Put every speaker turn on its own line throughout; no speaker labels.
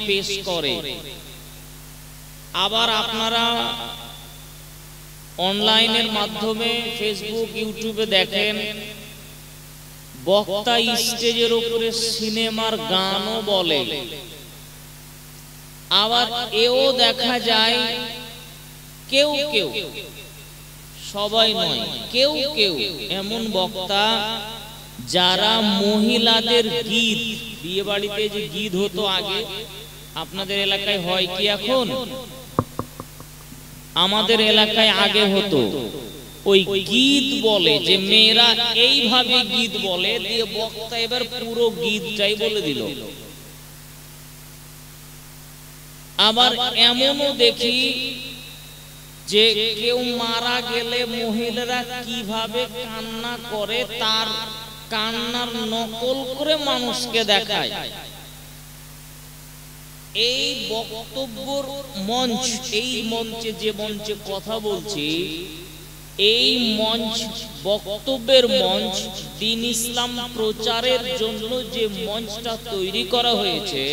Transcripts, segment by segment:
পেশ করে। আবার আপনারা অনলাইনের মাধ্যমে ফেসবুক ইউটিউবে দেখেন বক্তা স্টেজের উপরে সিনেমার গানও বলে। আবার এও দেখা যায় কেউ কেউ, সবাই নয়, কেউ কেউ এমন বক্তা যারা মহিলাদের গীত, বিয়ে বাড়িতে যে গীত হতো আগে, আপনাদের এলাকায় হয় কি এখন? আমাদের এলাকায় আগে হতো, ওই গীত বলে যে মেয়েরা এইভাবে গীত বলে, দিয়ে বক্তা এবার পুরো গীতটাই বলে দিল। আবার এমনও দেখি যে কেউ মারা গেলে মহিলারা কিভাবে কান্না করে তার কান্নার নকল করে মানুষকে দেখায়। এই বক্তব্যের মঞ্চ, এই মঞ্চে যে মঞ্চে কথা বলছি, এই মঞ্চ, বক্তব্যের মঞ্চ, দ্বীন ইসলাম প্রচারের জন্য যে মঞ্চটা তৈরি করা হয়েছে,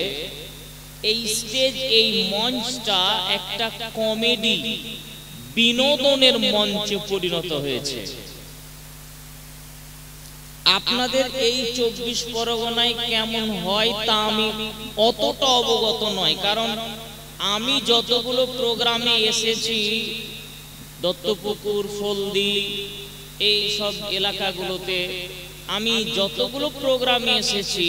এই স্টেজ, এই মঞ্চটা একটা কমেডি, বিনোদনের মঞ্চে পরিণত হয়েছে। আপনাদের এই 24 পরগনায় কেমন হয় তা আমি অতটা অবগত নয়, কারণ আমি যতগুলো প্রোগ্রামে এসেছি, দত্তপুকুর, ফলদি, এই সব এলাকাগুলোতে আমি যতগুলো প্রোগ্রামে এসেছি,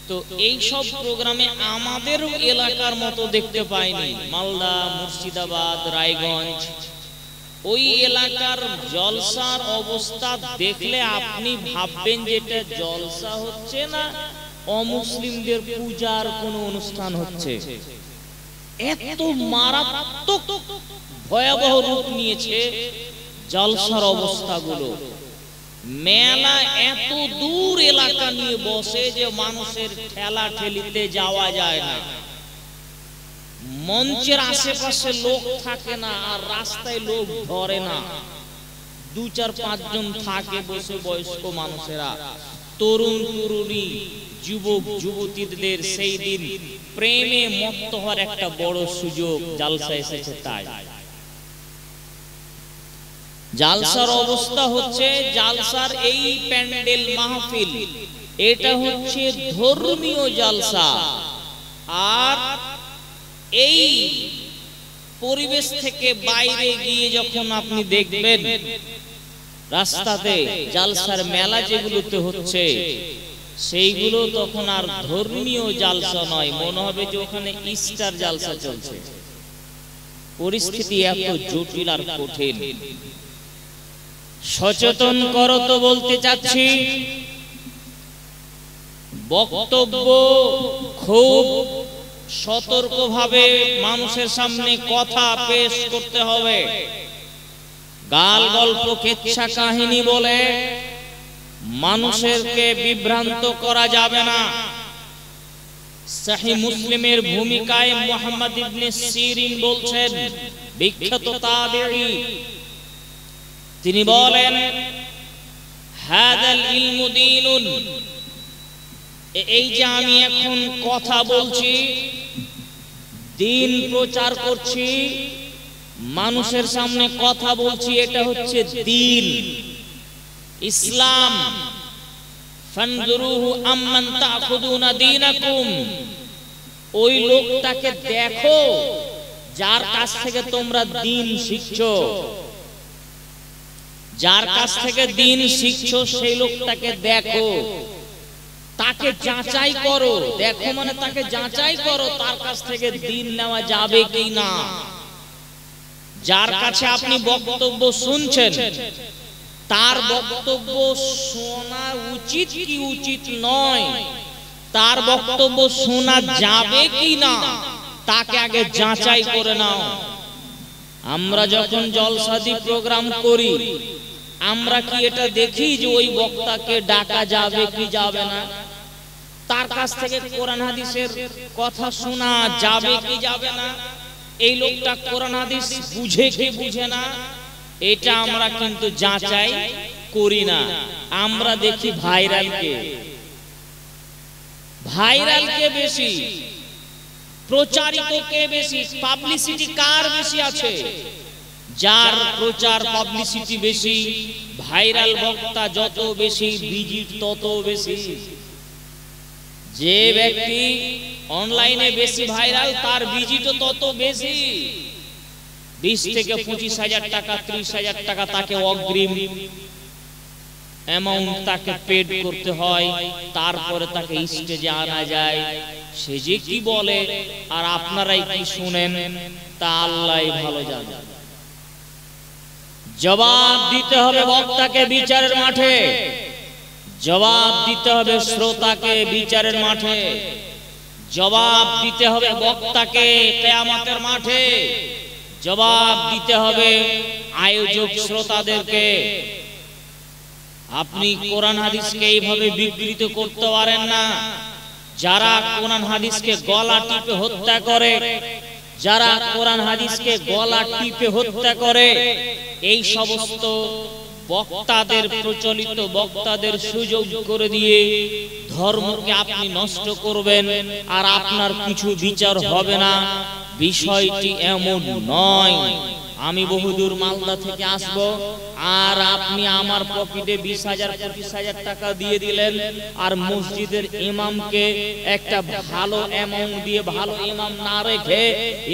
তো এই সব প্রোগ্রামে আমাদের এলাকার মতো দেখতে পাইনি। মালদা, মুর্শিদাবাদ, রায়গঞ্জ, ওই এলাকার জলসার অবস্থা দেখলে আপনি ভাববেন যে এটা জলসা হচ্ছে না অমুসলিমদের পূজার কোনো অনুষ্ঠান হচ্ছে। এত মারাত্মক ভয়াবহ রূপ নিয়েছে জলসার অবস্থাগুলো। মেলা এত দূর এলাকা নিয়ে বসে যে মানুষের ঠেলা ঠেলিতে যাওয়া যায় না, মঞ্চের আশেপাশে লোক থাকে না, আর রাস্তায় লোক ধরে না, 2-4-5 জন থাকে বসে, বয়স্ক মানুষেরা, তরুণ তরুণী, যুবক যুবতীদের সেই দিন প্রেমে মত্ত হওয়ার একটা বড় সুযোগ জালসা এসেছে। তাই জালসার অবস্থা হচ্ছে, জালসার এই প্যান্ডেল মাহফিল, এটা হচ্ছে ধর্মীয় জালসা। আর এই পরিবেশ থেকে বাইরে গিয়ে যখন আপনি দেখবেন রাস্তাতে জালসার মেলা যেগুলোতে হচ্ছে, সেইগুলো তখন আর ধর্মীয় জালসা নয়, মনে হবে যে ওখানে ইস্টার জালসা চলছে। পরিস্থিতি এত জটিল আর কঠিন। সচেতন করো তো বলতে চাচ্ছি, বক্তব্য খুব সতর্কভাবে মানুষের সামনে কথা পেশ করতে হবে। গাল গল্প, কেচ্ছা কাহিনী বলে মানুষেরকে বিভ্রান্ত করা যাবে না। সহিহ মুসলিমের ভূমিকায় মুহাম্মদ ইবনে সিরিন বলছেন, বিখ্যাত তাবেঈ, তিনি বলেন, হাদাল ইলমু দীনুন, এই যে আমি এখন কথা বলছি, দ্বীন প্রচার করছি, মানুষের সামনে কথা বলছি, এটা হচ্ছে দ্বীন, ইসলাম। ফানজুরুহু আম্মান তাখুদুনা দীনাকুম, ওই লোকটাকে দেখো যার কাছ থেকে তোমরা দ্বীন শিখছো, যার কাছ থেকে দ্বীন শিখছো সেই লোকটাকে দেখো, তাকে যাচাই করো। দেখো মানে তাকে যাচাই করো, তার কাছ থেকে দ্বীন নেওয়া যাবে কি না। যার কাছে আপনি বক্তব্য শুনছেন, তার বক্তব্য শোনা উচিত কি উচিত নয়, তার বক্তব্য শোনা যাবে কি না, তাকে আগে যাচাই করে নাও। আমরা যখন জলসাদি প্রোগ্রাম করি, আমরা কি এটা দেখি যে ওই বক্তাকে ডাকা যাবে কি যাবে না, তার কাছ থেকে কোরআন হাদিসের কথা শোনা যাবে কি যাবে না, এই লোকটা কোরআন হাদিস বুঝে কি বুঝে না, এটা আমরা কিন্তু যাচাই করি না। আমরা দেখি ভাইরালকে বেশি। প্রচারিত কে বেশি, পাবলিসিটি কার বেশি আছে? যার প্রচার পাবলিসিটি বেশি, ভাইরাল বক্তা যত বেশি, ভিজিট তত বেশি। যে ব্যক্তি অনলাইনে বেশি ভাইরাল, তার ভিজিটও তত বেশি। 20 থেকে 25,000 টাকা, 30,000 টাকা তাকে অগ্রিম অ্যামাউন্ট তাকে পেড করতে হয়, তারপরে তাকে স্টেজে আনা যায়। সে যে কি বলে আর আপনারাই কি শুনেন তা আল্লাহই ভালো জানে। জবাব দিতে হবে বক্তাকে বিচারের মাঠে, জবাব দিতে হবে শ্রোতাকে বিচারের মাঠে, জবাব দিতে হবে বক্তাকে কিয়ামতের মাঠে, জবাব দিতে হবে আয়োজক শ্রোতাদেরকে। আপনি কোরআন হাদিসকে এইভাবে বিকৃত করতে পারেন না। যারা কোরআন হাদিসকে গলা টিপে হত্যা করে, যারা কোরআন হাদিসকে গলা টিপে হত্যা করে, এই সমস্ত বক্তাদের, প্রচলিত বক্তাদের সুযোগ করে দিয়ে ধর্মকে আপনি নষ্ট করবেন আর আপনার কিছু বিচার হবে না। বিষয়টি এমন নয়। আমি বহুদূর মালদা থেকে আসব আর আপনি আমার পকেটে 20,000 25,000 টাকা দিয়ে দিলেন আর মসজিদের ইমামকে একটা ভালো অ্যামাউন্ট দিয়ে, ভালো ইমাম না রেখে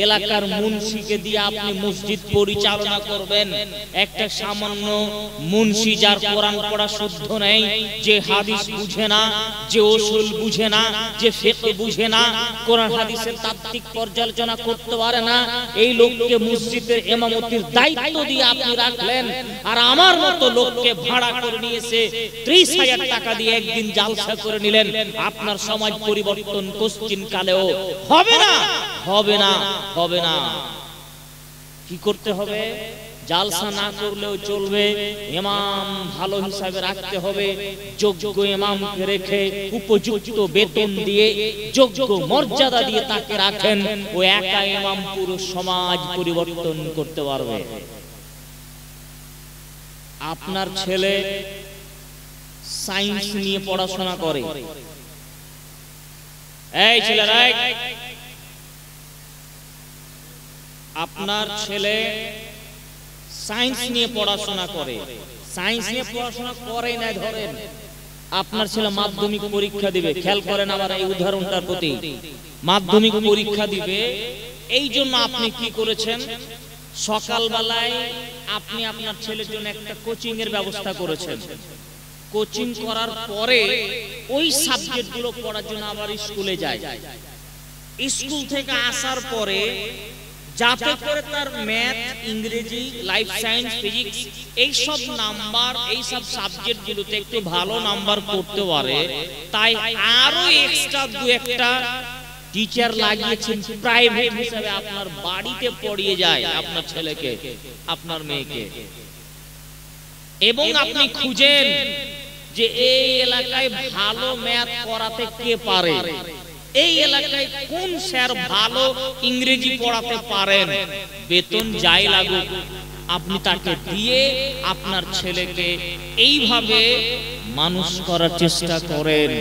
এলাকার মুন্সিকে দিয়ে আপনি মসজিদ পরিচালনা করবেন। একটা সামান্য মুন্সি যার কোরআন পড়া শুদ্ধ নেই, যে হাদিস বুঝে না, যে উসুল বুঝে না, যে ফিকহ বুঝে না, কোরআন হাদিসের তাত্ত্বিক পর্যালোচনা করতে পারে না, এই লোককে মসজিদের ইমামতির দায়িত্ব দিয়ে আপনি রাখলেন আর আমার মতো লোককে ভাড়া করে নিয়েছে 30,000 টাকা দিয়ে একদিন জালসা করে নিলেন। আপনার সমাজ পরিবর্তন কোশ্চিন কালেও হবে না, হবে না, হবে না। কি করতে হবে? জালসা না করলেও চলবে, ইমাম ভালো হিসাবে রাখতে হবে, যোগ্য ইমামকে রেখে উপযুক্ত বেতন দিয়ে, যোগ্য মর্যাদা দিয়ে তাকে রাখেন। ও একা ইমাম পুরো সমাজ পরিবর্তন করতে পারবে। আপনার ছেলে সায়েন্স নিয়ে পড়াশোনা করে, এই ছেলেরা, আপনার ছেলে সায়েন্স নিয়ে পড়াশোনা করে, সায়েন্স নিয়ে পড়াশোনা করে না, ধরেন আপনার ছেলে মাধ্যমিক পরীক্ষা দিবে, খেয়াল করেন আমার এই উদাহরণটার প্রতি, মাধ্যমিক পরীক্ষা দিবে। এই জন্য আপনি কি করেছেন? সকালবেলায় আপনি আপনার ছেলের জন্য একটা কোচিং এর ব্যবস্থা করেছেন। কোচিং করার পরে ওই সাবজেক্টগুলো পড়ার জন্য আবার স্কুলে যায়। স্কুল থেকে আসার পরে যাতে করে তার ম্যাথ, ইংরেজি, লাইফ সায়েন্স, ফিজিক্স এই সব নাম্বার, এই সব সাবজেক্টগুলোতে একটু ভালো নাম্বার করতে পারে, তাই আরো এক্সট্রা দু একটা টিচার লাগিয়েছেন প্রাইভেট হিসেবে, আপনার বাড়িতে পড়িয়ে যায় আপনার ছেলেকে, আপনার মেয়েকে। এবং আপনি খুঁজেন যে এই এলাকায় ভালো ম্যাথ করাতে কে পারে, এই এলাকায় কোন স্যার ভালো ইংরেজি পড়াতে পারেন, বেতন যাই লাগুক আপনি তাকে দিয়ে আপনার ছেলেকে এইভাবে মানুষ করার চেষ্টা করেন।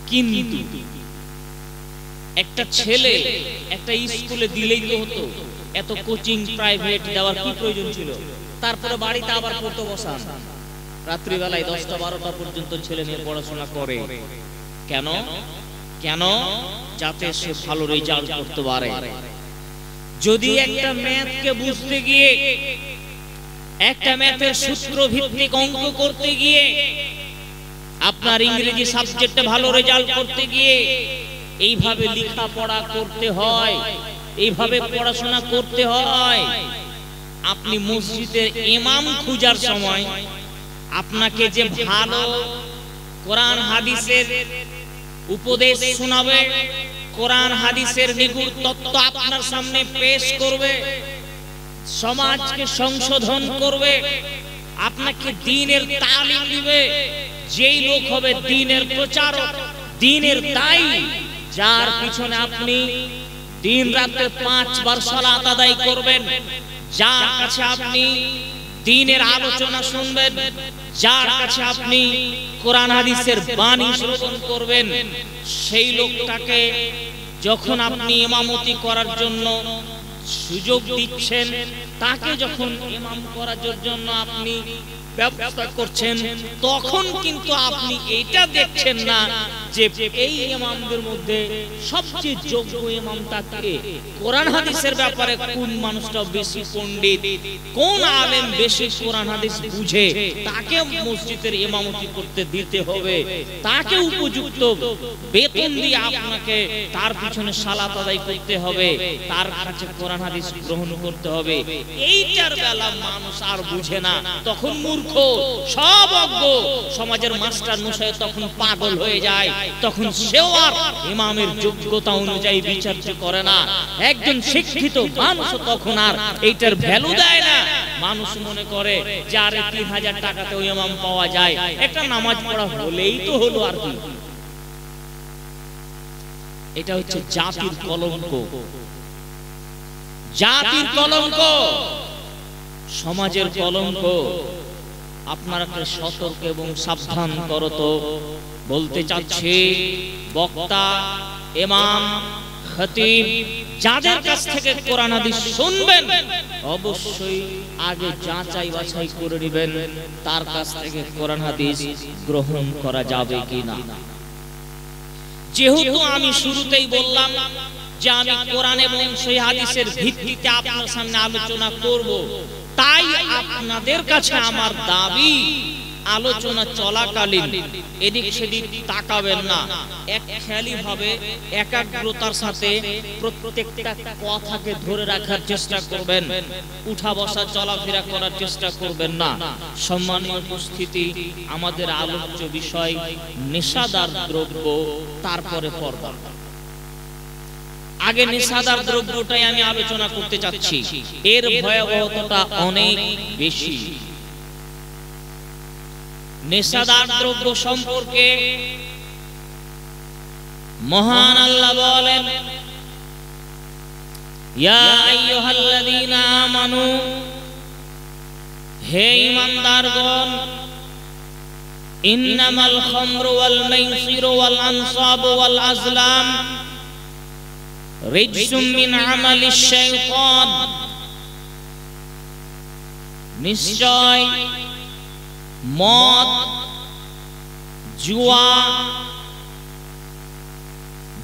কিন্তু একটা ছেলে একটা স্কুলে দিলেই তো হতো, এত কোচিং প্রাইভেট দেওয়ার কি প্রয়োজন ছিল? তারপরে বাড়িতে আবার পড়তে বসান, রাত্রিবেলায় 10টা 12টা পর্যন্ত ছেলে মেয়ে পড়াশোনা করে। কেন? কেন? যাতে সে ভালো রেজাল্ট করতে পারে। যদি একটা ম্যাথকে বুঝতে গিয়ে, একটা ম্যাথের সূত্র ভিত্তিক অঙ্ক করতে গিয়ে, আপনার ইংরেজি সাবজেক্টে ভালো রেজাল্ট করতে গিয়ে এইভাবে লেখাপড়া করতে হয়, এইভাবে পড়াশোনা করতে হয়, আপনি মসজিদের ইমাম খোঁজার সময় আপনাকে যে ভালো কোরআন হাদিসের উপদেশ শোনাবে, কোরআন হাদিসের নিগুড় তত্ত্ব আপনার সামনে পেশ করবে, সমাজকে সংশোধন করবে, আপনাকে দ্বীনের তালিম দিবে, যেই লোক হবে দ্বীনের প্রচারক, দ্বীনের দায়ী, যার পিছনে আপনি দিন রাতে 5 বার সালাত আদায় করবেন, যার কাছে আপনি দ্বীনের আলোচনা শুনবেন, যার কাছে আপনি কোরআন হাদিসের বাণী শ্রবণ করবেন, সেই লোকটাকে যখন আপনি ইমামতি করার জন্য সুযোগ দিচ্ছেন, তাকে যখন ইমাম করার জন্য আপনি ব্যবস্থা করছেন, তখন কিন্তু আপনি এটা দেখছেন না যে এই ইমামদের মধ্যে সবচেয়ে যোগ্য ইমামটা কে, কোরআন হাদিসের ব্যাপারে কোন মানুষটা বেশি পণ্ডিত, কোন আলেম বেশি কোরআন হাদিস বুঝে, তাকে মসজিদের ইমামতি করতে দিতে হবে, তাকে উপযুক্ত বেতন দিয়ে আপনাকে তার পিছনে সালাত আদায় করতে হবে, তার কাছে কোরআন হাদিস গ্রহণ করতে হবে। এইটার বেলা মানুষ আর বুঝে না, তখন মূর্খ সব অজ্ঞ সমাজের মাস্টার মশাই তখন পাগল হয়ে যায়, তখন সেও আর ইমামের যোগ্যতা অনুযায়ী বিচার করে না। একজন শিক্ষিত মানুষ তখন আর এইটার ভ্যালু দেয় না। মানুষ মনে করে যে আরে 3000 টাকাতে ওই ইমাম পাওয়া যায়, একটা নামাজ পড়া হলেই তো হলো আর কি। এটা হচ্ছে জাতির কলঙ্ক, জাতির কলঙ্ক, সমাজের কলঙ্ক। আপনারা সতর্ক এবং সাবধান করত বলতে চাচ্ছি, বক্তা, ইমাম, খতিব যাদের কাছ থেকে কোরআন হাদিস শুনবেন, অবশ্যই আগে যাচাই বাছাই করে নেবেন তার কাছ থেকে কোরআন হাদিস গ্রহণ করা যাবে কিনা। যেহেতু আমি শুরুতেই বললাম যে আমি কোরআন এবং সেই হাদিসের ভিত্তিতে আপনার সামনে আলোচনা করব, তাই আপনাদের কাছে আমার দাবি, আলোচনা চলাকালীন এদিক সেদিক তাকাবেন না, একখেয়ালি ভাবে একাগ্রতার সাথে প্রত্যেকটা কথাকে ধরে রাখার চেষ্টা করবেন, উঠা বসা চলাফেরা করার চেষ্টা করবেন না। সম্মানীয় উপস্থিতি, আমাদের আলোচ্য বিষয় নেশাদার দ্রব্য, তারপরে পর্দা। আগে নেশাদার দ্রব্যটাই আমি আলোচনা করতে চাচ্ছি, এর ভয়াবহতাটা অনেক বেশি। নেশাদার দ্রব্য সম্পর্কে মহান আল্লাহ বলেন, ইয়া আইয়ুহাল্লাযীনা আমানু, হে ঈমানদারগণ, ইন্নামাল খামরু ওয়াল মাইসিরু ওয়াল আনসাবু ওয়াল আজলাম রিজসুম মিন আমালিশ শাইতান, নিশ্চয় মদ, জুয়া,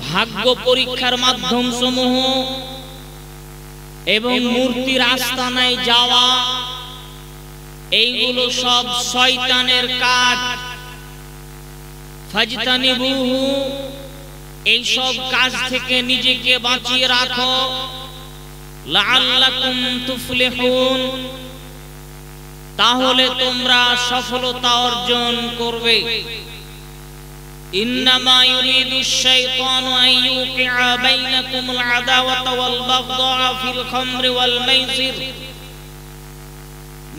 ভাগ্য পরীক্ষার মাধ্যম সমূহ এবং মূর্তির আস্তানায় যাওয়া, এইগুলো সব শয়তানের কাজ। ফাজতানিবুহু, এই সব কাজ থেকে নিজেকে বাঁচিয়ে রাখো। লাআল্লাকুম তুফলিহুন, তাহলে তোমরা সফলতা অর্জন করবে। ইন্নামা ইউরিদুশ শাইতানু আন ইউকিআ বাইনাকুমুল আদাওয়াতা ওয়াল বাগদা ফিল খামরি ওয়াল মাইসির,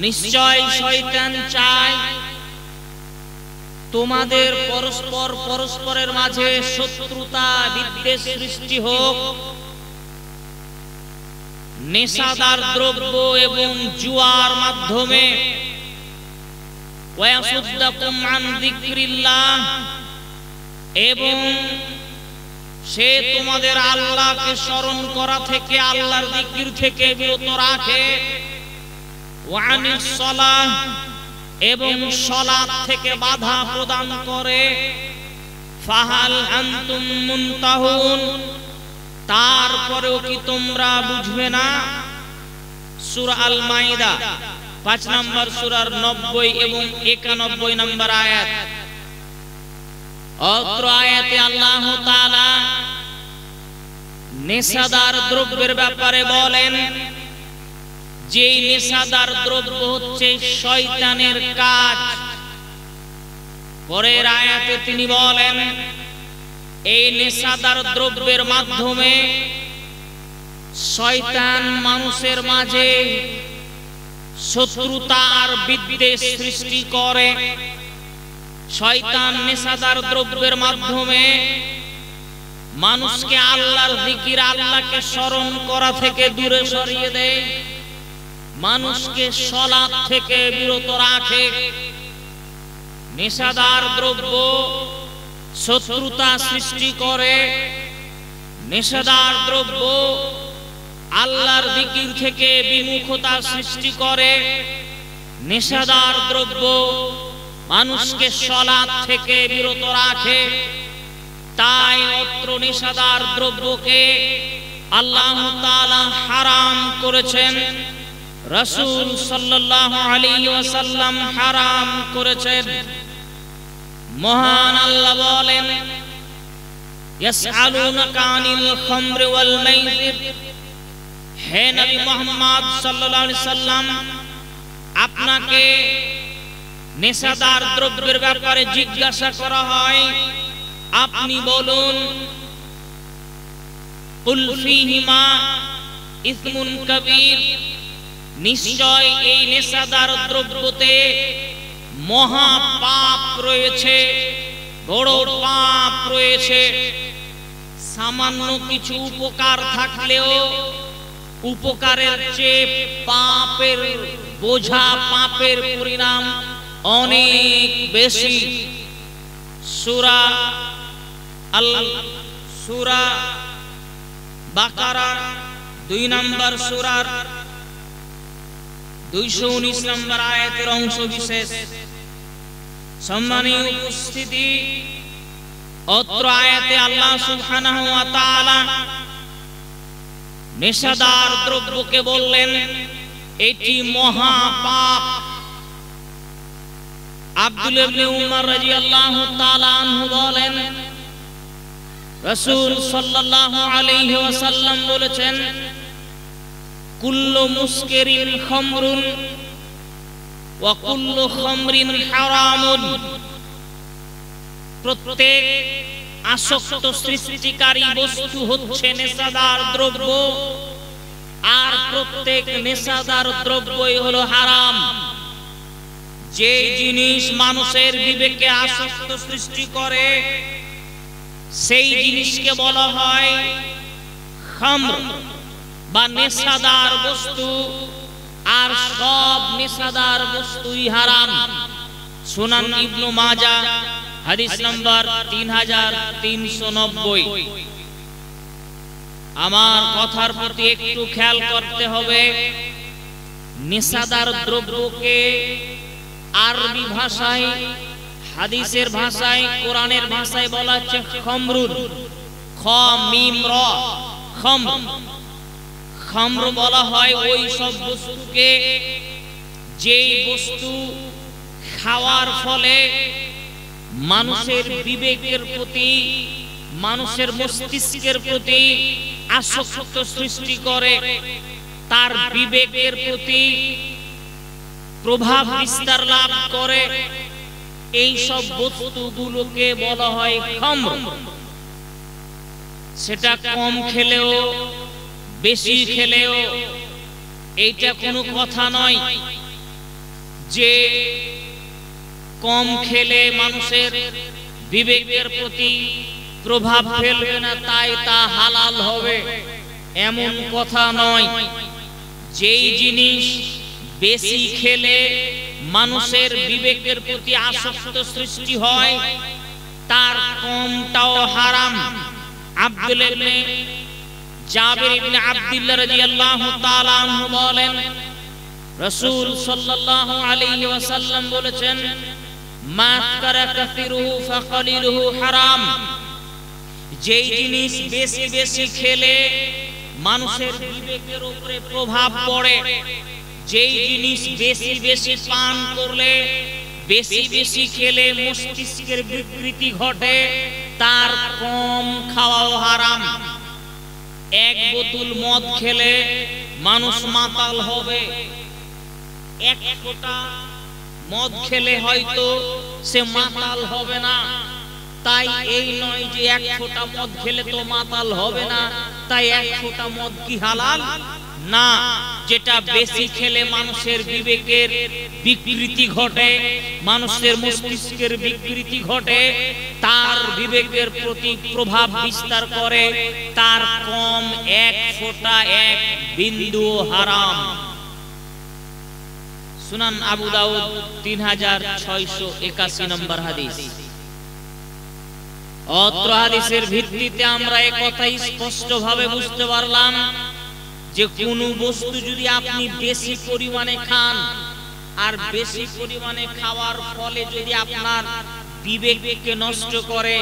নিশ্চয় শয়তান চায় তোমাদের পরস্পরের মাঝে শত্রুতা বিদ্বেষ সৃষ্টি হোক নেশাদার দ্রব্য এবং জুয়ার মাধ্যমে। ওয়াসুদ্দাকুম আন যিকরিল্লাহ, এবং সে তোমাদের আল্লাহকে স্মরণ করা থেকে, আল্লাহর জিকির থেকে বিরত রাখে। ওয়া আনিস সালাহ, এবং সালাত থেকে বাধা প্রদান করে। ফাহাল আনতুম মুনতাহুন, তারপরেও কি তোমরা বুঝবে না? সূরা আল মাইদা 5 নম্বর সূরার 90 এবং 91 নম্বর আয়াত। অত্র আয়াতে আল্লাহ তাআলা নেশাদার দ্রব্যের ব্যাপারে বলেন যে নেশাদার দ্রব্য হচ্ছে শয়তানের কাজ। পরের আয়াতে তিনি বলেন এই নেশাদার দ্রব্যের মাধ্যমে শয়তান মানুষের মাঝে শত্রুতা আর বিদ্বেষ সৃষ্টি করে। শয়তান নেশাদার দ্রব্যের মাধ্যমে মানুষকে আল্লাহর জিকির, আল্লাহকে স্মরণ করা থেকে দূরে সরিয়ে দেয়, মানুষকে সালাত থেকে বিরত রাখে। নেশাদার দ্রব্য শত্রুতা সৃষ্টি করে, নেশাদার দ্রব্য আল্লাহর জিকির থেকে বিমুখতা সৃষ্টি করে, নেশাদার দ্রব্য মানুষকে সালাত থেকে বিরত রাখে। তাই অত্র নেশাদার দ্রব্যকে আল্লাহ তাআলা হারাম করেছেন, রাসূল সাল্লাল্লাহু আলাইহি ওয়াসাল্লাম হারাম করেছেন। মহান আল্লাহ বলেন, ইয়াসআলুনাকা আনিল খামরি ওয়াল মাইসির, হে নবী মুহাম্মদ সাল্লাল্লাহু আলাইহি সাল্লাম, আপনাকে নেশাদার দ্রব্যের ব্যাপারে জিজ্ঞাসা করা হয়, আপনি বলুন, কুল ফীহিমা ইসমুন কাবীর, নিশ্চয় এই নেশাদার দ্রব্যতে মহা পাপ রয়েছে, বড় পাপ রয়েছে। সামান্য কিছু উপকার থাকলেও উপকারের চেয়ে পাপের বোঝা, পাপের পরিণাম অনেক বেশি। সূরা বাকারা 2 নম্বর সূরার 219 নম্বর আয়াতের অংশ বিশেষ। সম্মানীয় উপস্থিতি, অত্র আয়াতে আল্লাহ সুবহানাহু ওয়া তাআলা নেশাদার দ্রব্যকে বললেন এটি মহা পাপ। আব্দুল্লাহ ইবনে উমর রাদিয়াল্লাহু তাআলা আনহু বলেন, রাসূল সাল্লাল্লাহু আলাইহি ওয়াসাল্লাম বলেছেন, কুল্লু মুসকিরিন খামরুন ওয়া কুল্লু খামরিন হারামুন, প্রত্যেক আসক্ত সৃষ্টিকারী বস্তু হচ্ছে নেশাদার দ্রব্য, আর প্রত্যেক নেশাদার দ্রব্যই হলো হারাম। যে জিনিস মানুষের বিবেকে আসক্ত সৃষ্টি করে সেই জিনিসকে বলা হয় খামর বা নেশাদার বস্তু, আর সব নেশাদার বস্তুই হারাম। সুনান ইবনে মাজাহ হাদিস নাম্বার 3390। আমার কথার প্রতি একটু খেয়াল করতে হবে। নেশাদার দ্রব্যকে আরবি ভাষায়, হাদিসের ভাষায়, কোরআনের ভাষায় বলা হচ্ছে খামরুন, খ মিম র, খামর। খামর বলা হয় ওই সব বস্তুকে যেই বস্তু খাওয়ার ফলে মানুষের বিবেকের প্রতি, মানুষের মস্তিষ্কের প্রতি আসক্ত সৃষ্টি করে, তার বিবেকের প্রতি প্রভাব বিস্তার লাভ করে, এই সব বস্তুগুলোকে বলা হয় খামর। সেটা কম খেলেও বেশি খেলেও এইটা কোনো কথা নয় যে কম খেলে মানুষের বিবেকের প্রতি প্রভাব ফেলবে না তাই তা হালাল হবে, এমন কথা নয়। যেই জিনিস বেশি খেলে মানুষের বিবেকের প্রতি আসক্ত সৃষ্টি হয় তার কমটাও হারাম। আব্দুল্লাহ ইবনে জাবির ইবনে আব্দুল্লাহ রাদিয়াল্লাহু তাআলা আনহু বলেন, রাসূল সাল্লাল্লাহু আলাইহি ওয়াসাল্লাম বলেছেন, মা কারা কাসিরুহু ফাকালিলুহু হারাম। যেই জিনিস বেশি বেশি খেলে মানুষের বিবেকের উপরে প্রভাব পড়ে, যেই জিনিস বেশি বেশি পান করলে, বেশি বেশি খেলে মস্তিষ্কের বিকৃতি ঘটে, তার কম খাওয়াও হারাম। এক বোতল মদ খেলে মানুষ মাতাল হবে, এক ফোঁটা মদ খেলে হয়তো সে মাতাল হবে না। তাই এই নয় যে এক ফোঁটা মদ খেলে তো মাতাল হবে না, তাই এক ফোঁটা মদ কি হালাল না। যেটা বেশি খেলে মানুষের বিবেকের বিকৃতি ঘটে, মানুষের মস্তিষ্কের বিকৃতি ঘটে, তার বিবেকের প্রতি প্রভাব বিস্তার করে, তার কম এক ফোঁটা, এক বিন্দু হারাম। সুনান আবু দাউদ 3681 নম্বর হাদিস। অত্র হাদিসের ভিত্তিতে আমরা এই কথাই স্পষ্ট ভাবে বুঝতে পারলাম যে কোন বস্তু যদি আপনি বেশি পরিমাণে খান আর বেশি পরিমাণে খাওয়ার ফলে যদি আপনার বিবেককে নষ্ট করে,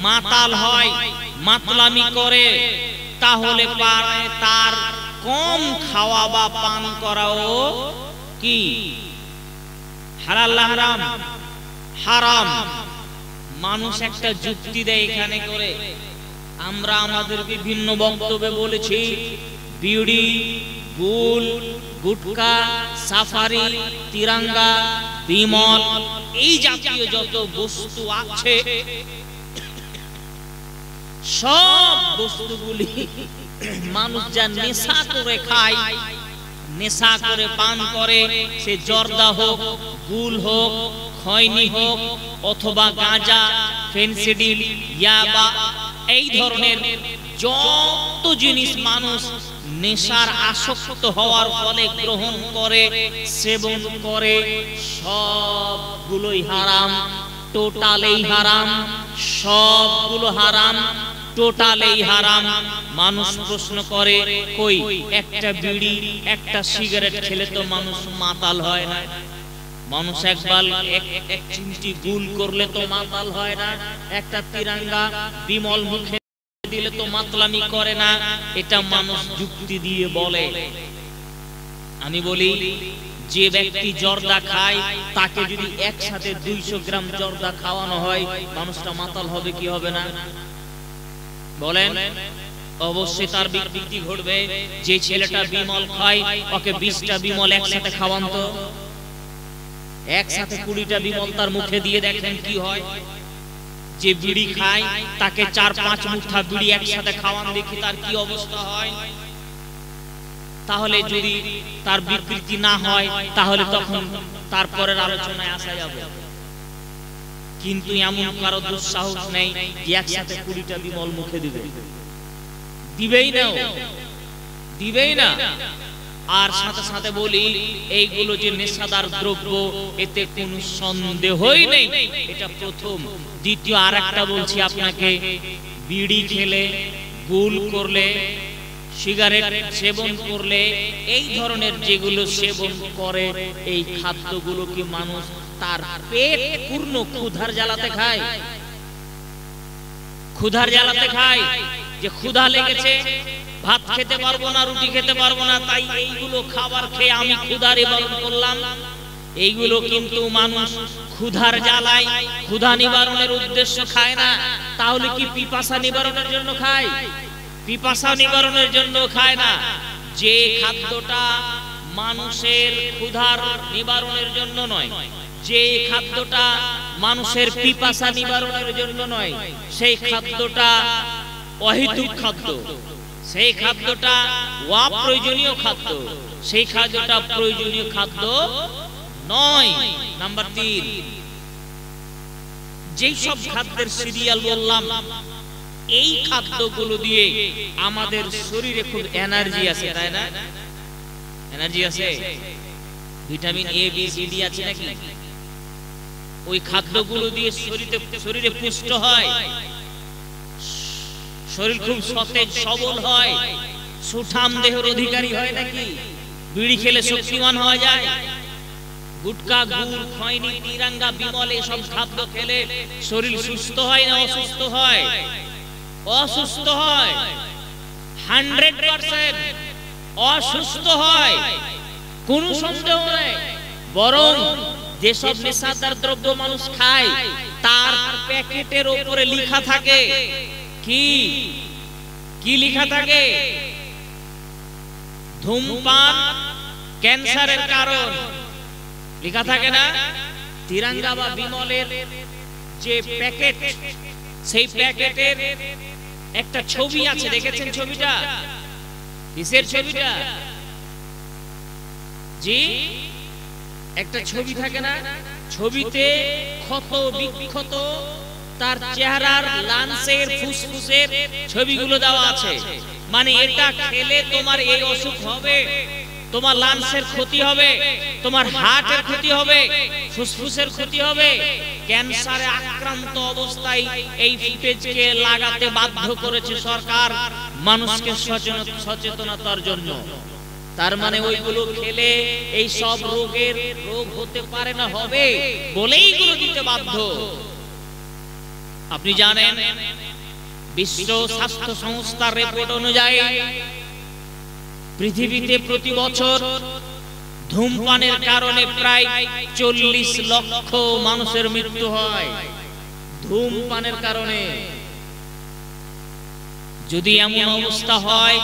মাতাল হয়, মাতলামি করে, তাহলে পারে তার কম খাওয়া বা পান করাও কি হালাল হারাম? হারাম। মানুষ একটা যুক্তি দেয় এখানে করে, আমরা আমাদের বিভিন্ন বক্তব্যে বলেছি বিড়ি, গুল, গুটকা, সাফারি, তিরঙ্গা, বিমল, এই জাতীয় যত বস্তু আছে সব বস্তুগুলি মানুষ যা নেশা করে খায়, নেশা করে পান করে, সে জর্দা হোক, গুল হোক, খৈনি হোক, অথবা গাঁজা, ফেনসিডিল, ইয়াবা, এই ধরনের যত জিনিস মানুষ নেশার আসক্ত হওয়ার ফলে গ্রহণ করে, সেবন করে, সবগুলোই হারাম, টোটালেই হারাম, সবগুলো হারাম, টোটালেই হারাম। মানুষ প্রশ্ন করে, কই একটা বিড়ি, একটা সিগারেট খেলে তো মানুষ মাতাল হয় না? মানুষ একবার এক চিমটি গুল করলে তো মাতাল হয় না? একটা তিরঙ্গা বিমল মুখে দিলে তো মাতলামি করে না? এটা মানুষ যুক্তি দিয়ে বলে। আমি বলি, যে ব্যক্তি জর্দা খায় তাকে যদি একসাথে 200 গ্রাম জর্দা খাওয়ানো হয়, মানুষটা মাতাল হবে কি হবে না? বলেন। অবশ্যই তার বিকৃতি ঘটবে। যে ছেলেটা বিমল খায়, ওকে 20টা বিমল একসাথে খাওয়ান তো, একসাথে 20টা বিমল তার মুখে দিয়ে দেখেন কি হয়। যে বিড়ি খায় তাকে 4-5 মুঠা বিড়ি একসাথে খাওয়ান, দেখি তার কি অবস্থা হয়। তাহলে যদি তার বিকৃতি না হয়, তাহলে তখন তারপরের আলোচনায় আসা যাবে। কিন্তু এমন কারো দুঃসাহস নেই যে একসাথে 20টা বিমল মুখে দিবে, দিবেই না, দিবেই না। আর সাথে সাথে বলি, এইগুলো যে নেশাদার দ্রব্য, এতে কোনো সন্দেহই নেই। এটা প্রথম। দ্বিতীয় আরেকটা বলছি আপনাকে, বিড়ি খেলে, গুল করলে, সিগারেট সেবন করলে, এই ধরনের যেগুলো সেবন করে, এই খাদ্যগুলো কি মানুষ তার পেট পূর্ণ ক্ষুধার জ্বালাতে খায়? ক্ষুধার জ্বালাতে খায়, যে ক্ষুধা লেগেছে, ভাত খেতে পারবো না, রুটি খেতে পারবো না, তাই এইগুলো খাবার খেয়ে আমি ক্ষুধা নিবারণ করলাম। এইগুলো কিন্তু মানুষ ক্ষুধার জ্বালায়, ক্ষুধা নিবারণের উদ্দেশ্য খায় না। তাহলে কি পিপাসা নিবারণের জন্য খায়? পিপাসা নিবারণের জন্য খায় না। যে খাদ্যটা মানুষের ক্ষুধার নিবারণের জন্য নয়, যে খাদ্যটা মানুষের পিপাসা নিবারণের জন্য নয়, সেই খাদ্যটা অহেতুক খাদ্য, সেই খাদ্যটা অপ্রয়োজনীয় খাদ্য, সেই খাদ্যটা প্রয়োজনীয় খাদ্য নয়। নাম্বার 3, যেই সব খাদ্যের সিরিয়াল বললাম, এই খাদ্যগুলো দিয়ে আমাদের শরীরে খুব এনার্জি আছে, তাই না? এনার্জি আছে, vitamin A, B, C, D আছে নাকি? ওই খাদ্যগুলো দিয়ে শরীরে পুষ্ট হয়, শরীর খুব সতেজ সবল হয়, সুঠাম দেহের অধিকারী হয় নাকি? বিড়ি খেলে শক্তিমান হওয়া যায়। গুটকা, গুড়, খৈনি, তিরঙ্গা, বিমল, এসব খাদ্য খেলে শরীর সুস্থ হয় না অসুস্থ হয়? অসুস্থ হয়, 100% অসুস্থ হয়, কোনো সন্দেহ নেই। বরং যেসব নেশাদার দ্রব্য মানুষ খায়, তার প্যাকেটের উপরে লেখা থাকে, কি কি লেখা থাকে? ধূমপান ক্যান্সারের কারণ লেখা থাকে না? তিরঙ্গা বা বিমলের যে প্যাকেট, সেই প্যাকেটের একটা ছবি আছে, দেখেছেন ছবিটা? কিসের ছবিটা? জি, একটা ছবি থাকে না? ছবিতে ক্ষত বিক্ষত তার চেহারার, লাঞ্চের, ফুসফুসের ছবিগুলো দেওয়া আছে। মানে এটা খেলে তোমার এই অসুখ হবে, তোমার লাংসের ক্ষতি হবে, তোমার হার্টের ক্ষতি হবে, ফুসফুসের ক্ষতি হবে। ক্যান্সারে আক্রান্ত অবস্থায় এই ফুটেজকে লাগাতে বাধ্য করেছে সরকার মানুষকে সচেতনতার জন্য। তার মানে ওইগুলো খেলে এই সব রোগ হতে পারে না, হবে বলেই এগুলো দিতে বাধ্য। আপনি জানেন বিশ্ব স্বাস্থ্য সংস্থার রিপোর্ট অনুযায়ী পৃথিবীতে প্রতি বছর ধূমপানের কারণে প্রায় 40 লক্ষ মানুষের মৃত্যু হয় ধূমপানের কারণে। যদি এমন অবস্থা হয়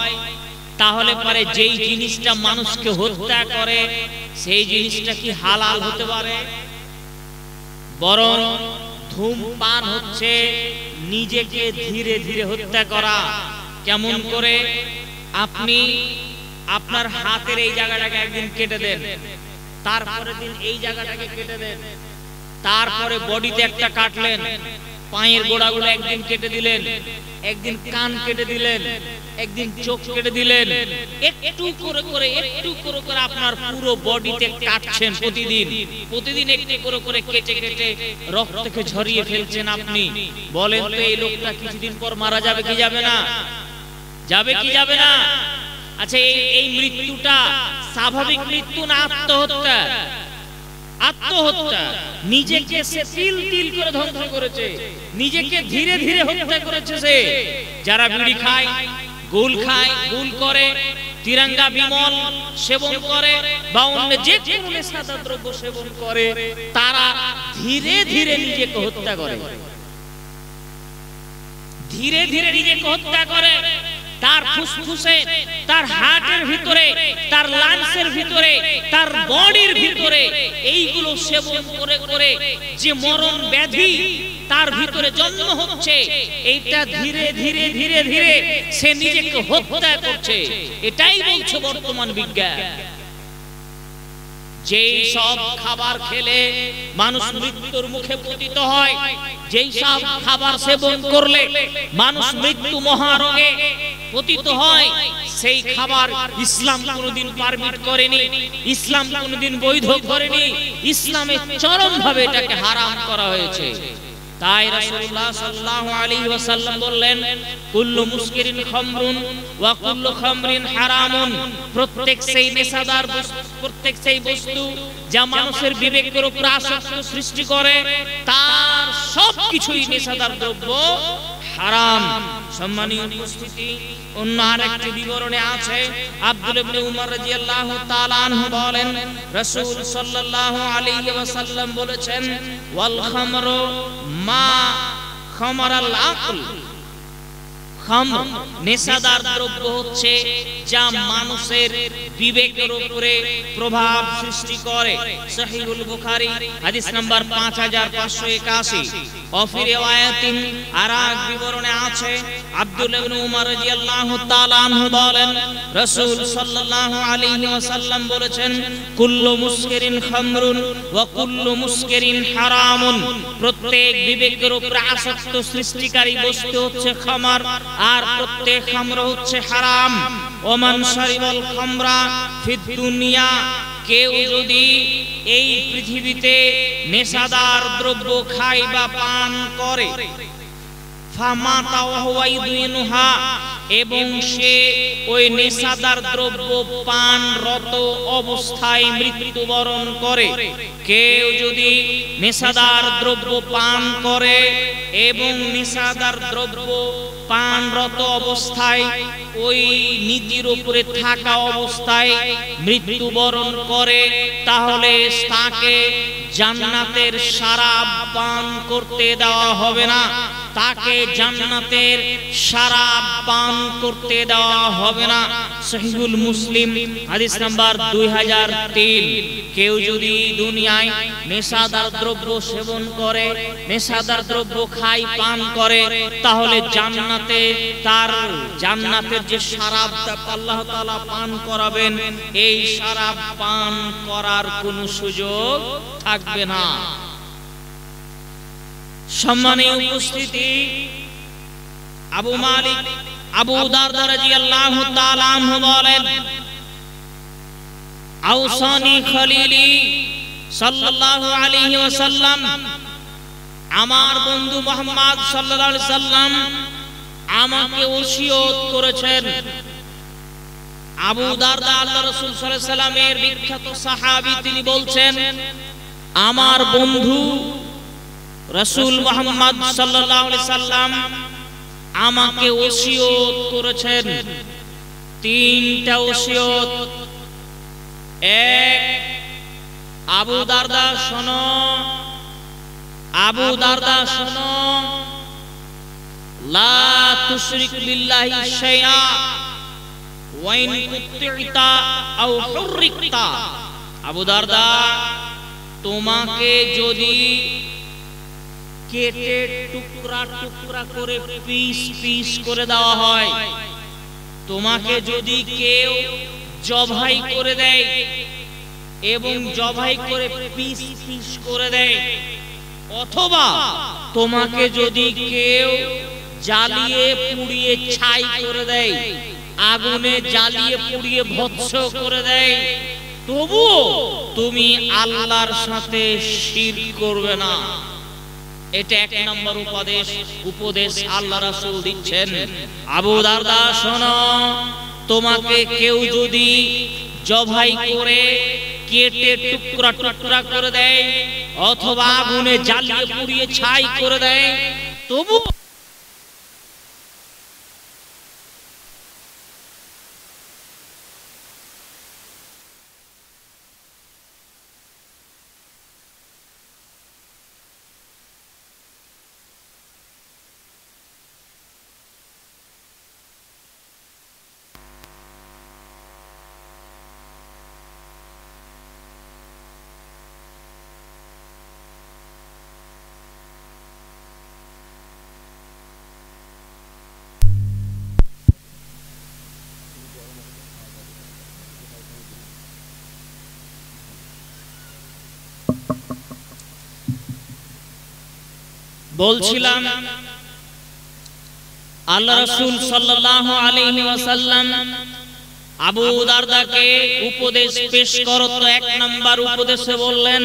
তাহলে পরে যেই জিনিসটা মানুষকে হত্যা করে সেই জিনিসটা কি হালাল হতে পারে? বরং ধূমপান হচ্ছে নিজেকে ধীরে ধীরে হত্যা করা। কেমন করে? আপনি আপনার হাতের এই জায়গাটাকে একদিন কেটে দেন, তারপরে দিন এই জায়গাটাকে কেটে দেন, তারপরে বডিতে একটা কাটলেন, পায়ের গোড়াগুলো একদিন কেটে দিলেন, একদিন কান কেটে দিলেন, একদিন চোখ কেটে দিলেন, একটু করে করে আপনার পুরো বডিতে কাটছেন। প্রতিদিন একটু করে করে কেটে কেটে রক্তকে ঝরিয়ে ফেলছেন। আপনি বলেন তো এই লোকটা কিছুদিন পর মারা যাবে কি যাবে না? যাবে কি যাবে না? আচ্ছা, এই মৃত্যুটা স্বাভাবিক মৃত্যু না আত্মহত্যা? আত্মহত্যা। নিজেকে সে তিল তিল করে ধ্বংস করেছে, নিজেকে ধীরে ধীরে হত্যা করেছে সে। যারা বিড়ি খায়, গুল খায়, গুল করে, তিরঙ্গা বিমল সেবন করে বা অন্য যে কোনো নেশাদার দ্রব্য সেবন করে, তারা ধীরে ধীরে নিজেকে হত্যা করে, ধীরে ধীরে নিজেকে হত্যা করে। তার ফুসফুসে, তার হার্টের ভিতরে, তার লাংসের ভিতরে, তার বডির ভিতরে এইগুলো সেবন করে করে যে মরণ ব্যাধি তার ভিতরে জন্ম হচ্ছে, এইটা ধীরে ধীরে ধীরে ধীরে সে নিজেকে হত্যা করছে। এটাই বলছে বর্তমান বিজ্ঞান। যেই সব খাবার খেলে মানুষ মৃত্যুর মুখে পতিত হয়, যেই সব খাবার সেবন করলে মানুষ মৃত্যু মহারোগে পতিত হয়, সেই খাবার ইসলাম কোনোদিন পারমিট করেনি, ইসলাম কোনোদিন বৈধ করেনি। ইসলামে চরমভাবে এটাকে হারাম করা হয়েছে। তাই রাসূলুল্লাহ সাল্লাল্লাহু আলাইহি ওয়াসাল্লাম বললেন, কুল্লু মুসকিরিন খামরুন ওয়া কুল্লু খামরিন হারামুন। প্রত্যেক সেই নেশাদার বস্তু, প্রত্যেক সেই বস্তু যা মানুষের বিবেকের উপর আসক্তি সৃষ্টি করে, তার সবকিছুই নেশাদার দ্রব্য হারাম। সম্মানীয় উপস্থিতি, অন্য আরেকটি বিবরণে আছে, আব্দুল ইবনে উমর রাদিয়াল্লাহু তাআলা আনহু বলেন, রাসূল সাল্লাল্লাহু আলাইহি ওয়াসাল্লাম বলেছেন, ওয়াল খামরু মা খামারাল আকল। খামর নেশাদার দ্রব্য হচ্ছে যা মানুষের বিবেকের উপরে প্রভাব সৃষ্টি করে। সহিহুল বুখারী হাদিস নাম্বার 5581। অফি রিওয়ায়াতিন, আরেক বিবরণে আছে, আব্দুল্লাহ ইবনে উমর রাদিয়াল্লাহু তাআলা আনহু বলেন, রাসূল সাল্লাল্লাহু আলাইহি ওয়াসাল্লাম বলেছেন, কুল্লু মুসকিরিন খামরুন ওয়া কুল্লু মুসকিরিন হারামুন। প্রত্যেক বিবেকের উপরে আসক্ত সৃষ্টিকারী বস্তু হচ্ছে খামার, আর প্রত্যেক খামর হচ্ছে হারাম। ওমান শারিবাল খামরা ফিদ দুনিয়া, কেউ যদি এই পৃথিবীতে নেশাদার দ্রব্য খায় বা পান করে, ফামাতা ওয়া হুয়া ইউদিনুহা, এবং সে ওই নেশাদার দ্রব্য পানরত অবস্থায় মৃত্যুবরণ করে। কেউ যদি নেশাদার দ্রব্য পান করে এবং নেশাদার দ্রব্য পানরত অবস্থায় ওই নীতির উপরে থাকা অবস্থায় মৃত্যুবরণ করে, তাহলে তাকে জান্নাতের শরাব পান করতে দেওয়া হবে না, তাকে জান্নাতের শরাব পান করতে দেওয়া হবে না। সহিহুল মুসলিম হাদিস নাম্বার 2003। কেউ যদি দুনিয়ায় নেশাদার দ্রব্য সেবন করে, নেশাদার দ্রব্য খায়, পান করে, তাহলে জান্নাতে তার জান্নাতের যে শরাবটা আল্লাহ তাআলা পান করাবেন, এই শরাব পান করার কোনো সুযোগ থাকবে না। সম্মানীয় উপস্থিতি, আবু দারদা রাদিয়াল্লাহু তাআলা আনহু বলেন, আওসানি খলিলি সাল্লাল্লাহু আলাইহি ওয়াসাল্লাম, আমার বন্ধু মুহাম্মদ সাল্লাল্লাহু আলাইহি সাল্লাম আমাকে ওসিয়ত করেছেন। আবু দারদা আল্লাহ রাসূল সাল্লাল্লাহু আলাইহি সাল্লামের বিখ্যাত সাহাবী, তিনি বলছেন আমার বন্ধু রাসূল মুহাম্মদ সাল্লাল্লাহু আলাইহি সাল্লাম আমাকে ওসিয়ত করেছেন। তিনটা ওসিয়ত। এক, আবু দারদা শোনো, আবু দারদা শোনো, লা তুশরিক বিল্লাহি শাইআ ওয়া ইন কুতিতা আও হুররিকতা। আবু দারদা, তোমাকে যদি কেটে টুকরা টুকরা করে পিস পিস করে দেওয়া হয়, তোমাকে যদি কেউ জবাই করে দেয় এবং জবাই করে পিস পিস করে দেয়, অথবা তোমাকে যদি কেউ জ্বালিয়ে পুড়িয়ে ছাই করে দেয়, আগুনে জ্বালিয়ে পুড়িয়ে ভস্ম করে দেয়, তবুও তুমি আল্লাহর সাথে শিরক করবে না। এটা এক নম্বর উপদেশ আল্লাহ রাসূল দিচ্ছেন। আবু দারদা শোনো, তোমাকে কেউ যদি জবাই করে কেটে টুকরা টুকরা করে দেয় অথবা আগুনে জ্বালিয়ে পুড়িয়ে ছাই করে দেয়, তবু বলছিলাম আল্লাহ রাসূল সাল্লাল্লাহু আলাইহি ওয়াসাল্লাম আবু দারদাকে উপদেশ পেশ করত। এক নাম্বার উপদেশে বললেন,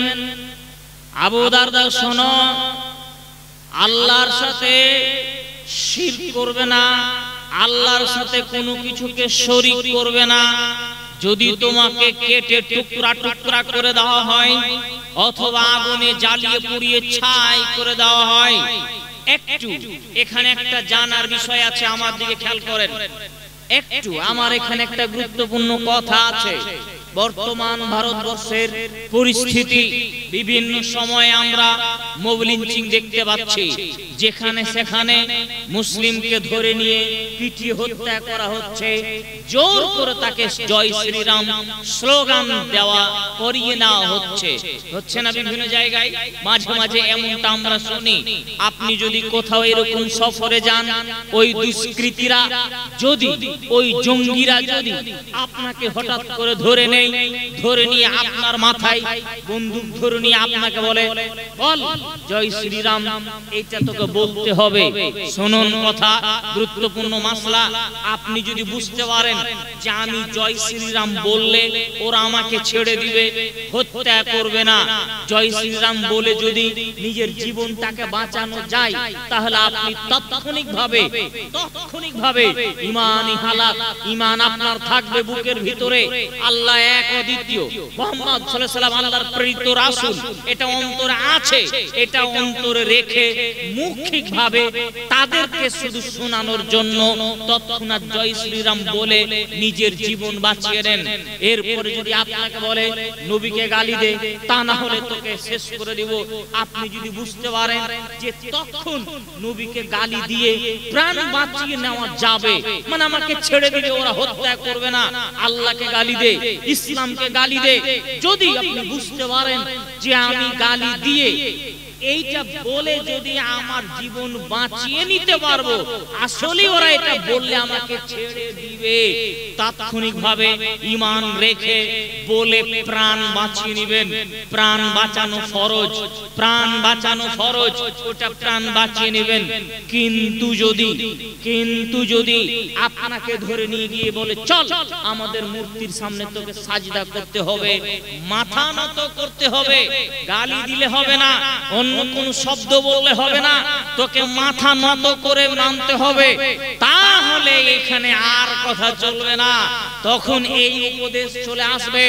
আবু দারদা শোনো, আল্লাহর সাথে শিরক করবে না, আল্লাহর সাথে কোনো কিছুকে শরীক করবে না। যদি তোমাকে কেটে টুকরা টুকরা করে দেওয়া হয় অথবা আগুনে জ্বালিয়ে পুড়িয়ে ছাই করে দেওয়া হয়, একটু এখানে একটা জানার বিষয় আছে, আমার দিকে খেয়াল করেন। একটু আমার এখানে একটা গুরুত্বপূর্ণ কথা আছে। বর্তমান ভারতবর্ষের পরিস্থিতি, বিভিন্ন সময় আমরা মব লিঞ্চিং দেখতে পাচ্ছি, যেখানে সেখানে মুসলিমকে ধরে নিয়ে পিটিয়ে হত্যা করা হচ্ছে, জোর করে তাকে জয় শ্রীরাম স্লোগান দেওয়া করিয়ে নেওয়া হচ্ছে না বিভিন্ন জায়গায়। মাঝে মাঝে এমনটা আমরা শুনি। আপনি যদি কোথাও এরকম সফরে যান, ওই দুষ্কৃতীরা যদি, ওই জঙ্গিরা যদি আপনাকে হঠাৎ করে ধরে নেয়, ধরে নিয়ে আপনার মাথায় বন্দুক ধরে নিয়ে আপনাকে বলে, বল জয় শ্রীরাম, এইটা তোকে বলতে হবে। শুনুন কথা, গুরুত্বপূর্ণ মাসলা। আপনি যদি বুঝতে পারেন যে আমি জয় শ্রীরাম বললে ওরা আমাকে ছেড়ে দিবে, হত্যা করবে না, জয় শ্রীরাম বলে যদি নিজের জীবনটাকে বাঁচানো যায়, তাহলে আপনি তাৎক্ষণিকভাবে ঈমানি হালাত, ঈমান আপনার থাকবে বুকের ভিতরে। আল্লাহ এক অদ্বিতীয়, মুহাম্মদ সাল্লাল্লাহু আলাইহি ওয়াসাল্লাম আল্লাহর প্রেরিত রাসূল, এটা অন্তরে আছে। এটা অন্তরে রেখে মৌখিকভাবে তাদেরকে শুধু শোনানোর জন্য তৎক্ষণাৎ জয় শ্রীরাম বলে নিজের জীবন বাঁচিয়ে নেন। এরপরে যদি আপনাকে বলে নবীকে গালি দে, তা না হলে তোকে শেষ করে দিব, আপনি যদি বুঝতে পারেন যে তখন নবীকে গালি দিয়ে প্রাণ বাঁচিয়ে নেওয়া যাবে, মানে আমাকে ছেড়ে দিলে ওরা হত্যা করবে না, আল্লাহকে গালি দে, ইসলামকে গালি দে, যদি আপনি বুঝতে পারেন যে আমি গালি দিয়ে এইটা বলে যদি আমার জীবন বাঁচিয়ে নিতে পারবো, আসলে ওরা এটা বললে আমাকে ছেড়ে দিবে। তাৎক্ষণিকভাবে ঈমান রেখে বলে প্রাণ বাঁচিয়ে নেবেন। প্রাণ বাঁচানো ফরজ, প্রাণ বাঁচানো ফরজ, ওটা প্রাণ বাঁচিয়ে নেবেন। কিন্তু যদি আপনাকে ধরে নিয়ে গিয়ে বলে চল আমাদের মূর্তির সামনে তোকে সাজদা করতে হবে, মাথা নত করতে হবে, গালি দিলে হবে না, অন্য কোন শব্দ বললে হবে না, তোকে মাথা নত করে মানতে হবে, তাহলে এখানে আর কথা চলবে না। তখন এই উপদেশ চলে আসবে,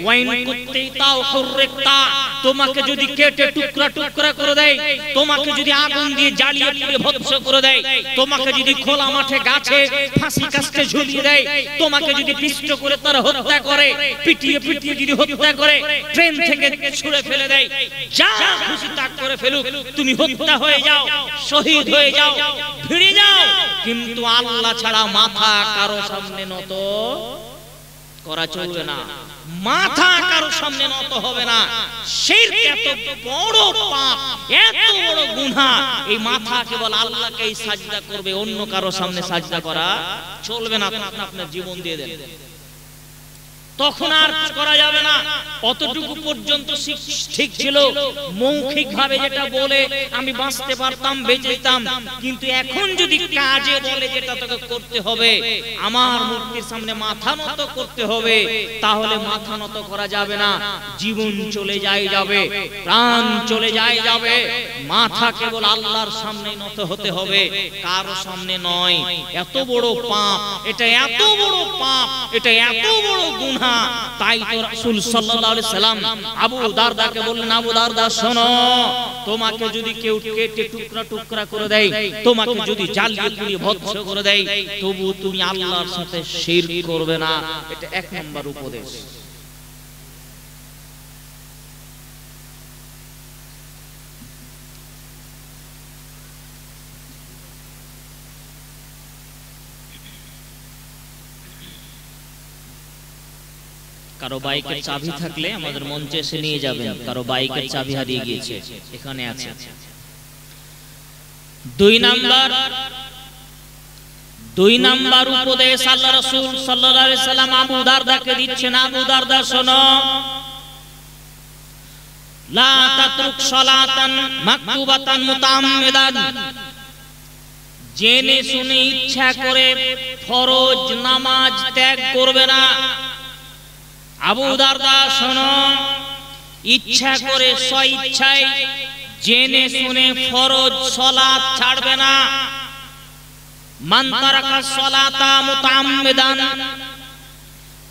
ওয়াইন কুত্তিতা হুররিকতা, তোমাকে যদি কেটে টুকরা টুকরা করে দেয়, তোমাকে যদি আগুন দিয়ে জ্বালিয়ে পুড়ে ভস্ম করে দেয়, তোমাকে যদি খোলা মাঠে গাছে ফাঁসি কাস্তে ঝুলিয়ে দেয়, তোমাকে যদি পিষ্ট করে তারা হত্যা করে, পিটিয়ে পিটিয়ে যদি হত্যা করে, ট্রেন থেকে ছুঁড়ে ফেলে দেয়, যা খুশি তা করে ফেলুক, তুমি হত্যা হয়ে যাও, শহীদ হয়ে যাও, ফিরে যাও, কিন্তু আল্লাহ ছাড়া মাথা কারো সামনে নত করা চলবে না, মাথা কারো সামনে নত হবে না। শিরক এত বড় পাপ, এত বড় গুনাহ, এই মাথা কেবল আল্লাহকেই সাজদা করবে, অন্য কারো সামনে সাজদা করা চলবে না। আপনি আপনার জীবন দিয়ে দেন, তখন আর করা যাবে না। অতটুকু পর্যন্ত ঠিক ছিল, মৌখিক ভাবে যেটা বলে আমি বাঁচতে পারতাম, বেঁচে যেতাম, কিন্তু এখন যদি কাজে বলে যেটা তোকে করতে হবে, আমার মূর্তির সামনে মাথা নত করতে হবে, তাহলে মাথা নত করা যাবে না, জীবন চলে যাবে, প্রাণ চলে যাবে, মাথা কেবল আল্লাহর সামনে নত হতে হবে, কারো সামনে নয়। এত বড় পাপ, এটা এত বড় পাপ, এটা এত বড় গুনাহ। তাই তো রাসূল সাল্লাল্লাহু আলাইহি সাল্লাম আবু দারদাকে বললেন, আবু দারদা শোনো, তোমাকে যদি কেউ কেটে টুকরা টুকরা করে দেয়, তোমাকে যদি জ্বালিয়ে পুড়িয়ে ভস্ম করে দেয়, তবু তুমি আল্লাহর সাথে শিরক করবে না। এটা এক নাম্বার উপদেশ। কারো বাইকের চাবি থাকলে আমাদের মঞ্চে এসে নিয়ে যাবেন, কারো বাইকের চাবি হারিয়ে গিয়েছে, এখানে আছে। দুই নাম্বার উপদেশ আল্লাহ রাসূল সাল্লাল্লাহু আলাইহি সাল্লাম আবু দারদাকে দিচ্ছেন, আবু দারদা শোনো, লা তাতরুক সালাতান মাকতুবাতান মুতাআম্মিদান, জেনে শুনে ইচ্ছা করে ফরজ নামাজ ত্যাগ করবে না। আবু দারদা শোনো, ইচ্ছা করে স্বইচ্ছায় জেনে শুনে ফরজ সালাত ছাড়বে না। মান তারাকা সালাতা মুতাআম্মিদান,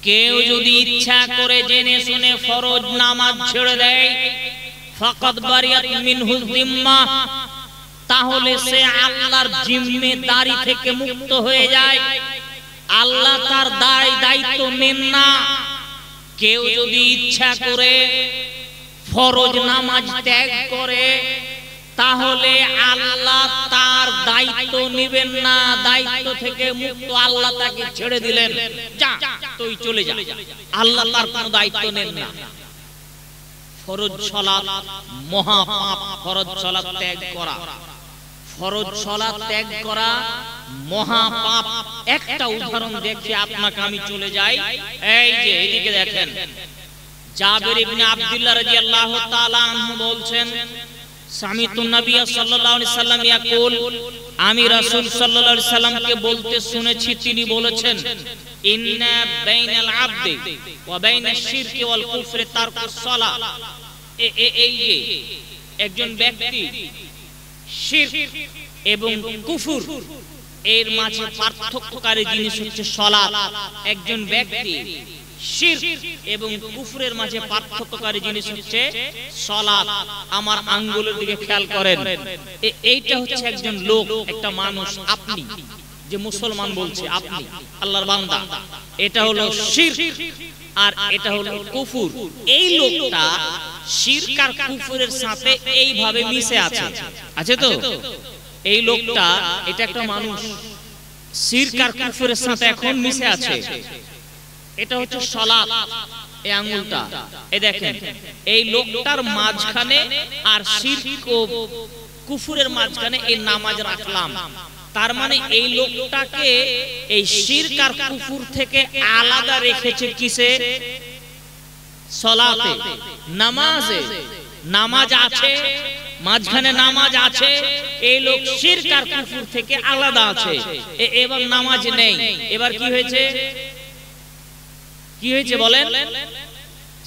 কেউ যদি ইচ্ছা করে জেনে শুনে ফরজ নামাজ ছেড়ে দেয়, ফাকাদ বারিয়াত মিনহু যিম্মা, তাহলে সে আল্লাহর জিম্মেদারি থেকে মুক্ত হয়ে যায়, আল্লাহ তার দায়িত্ব নেন না। কেউ যদি ইচ্ছা করে ফরজ নামাজ ত্যাগ করে, তাহলে আল্লাহ তার দায়িত্ব নেবেন না, দায়িত্ব থেকে মুক্ত, আল্লাহ তাকে ছেড়ে দিলেন, যা তুই চলে যা, আল্লাহ তার কোনো দায়িত্ব নেন না। ফরজ সালাত মহা পাপ, ফরজ সালাত ত্যাগ করা, ফরজ সালাত ত্যাগ করা মহা পাপ। একটা উদাহরণ দেখে আপনাকে আমি চলে যাই, এই যে এদিকে দেখেন, জাবের ইবনে আব্দুল্লাহ রাদিয়াল্লাহু তাআলা আনহু বলছেন, সামিতু নবী সাল্লাল্লাহু আলাইহি সাল্লাম ইয়াকুল, আমি রাসূল সাল্লাল্লাহু আলাইহি সাল্লামকে বলতে শুনেছি, তিনি বলেছেন, ইন্না বাইনাল আবদি ওয়া বাইনাশ শিরকি ওয়াল কুফরি তারকুস সালাহ। এই যে একজন ব্যক্তি শিরক এবং কুফর এর মাঝে পার্থক্যকারী জিনিস হচ্ছে সালাত। একজন ব্যক্তি শিরক এবং কুফরের মাঝে পার্থক্যকারী জিনিস হচ্ছে সালাত। আমার আঙ্গুলের দিকে খেয়াল করেন, এইটা হচ্ছে একজন লোক, একটা মানুষ, আপনি যে মুসলমান বলছে, আপনি আল্লাহর বান্দা, এটা হলো শিরক আর এটা হলো কুফর। এই লোকটা শিরক আর কুফরের সাথে এইভাবে মিশে আছে, আছে তো? এই লোকটা, এটা একটা মানুষ, শিরক আর কুফরের সাথে এখন মিশে আছে। এটা হচ্ছে সালাত, এই আঙ্গুলটা, এই দেখেন এই লোকটার মাঝখানে আর শিরক ও কুফুরের মাঝখানে এই নামাজ রাখলাম। তার মানে এই লোকটাকে এই শিরক আর কুফুর থেকে আলাদা রেখেছে কিসে? সালাতে, নামাজে। নামাজ আছে, মাঝখানে নামাজ আছে, এই লোক শিরক আর কুফর থেকে আলাদা আছে। এবার নামাজ নেই, এবার কি হয়েছে? কি হয়েছে বলেন?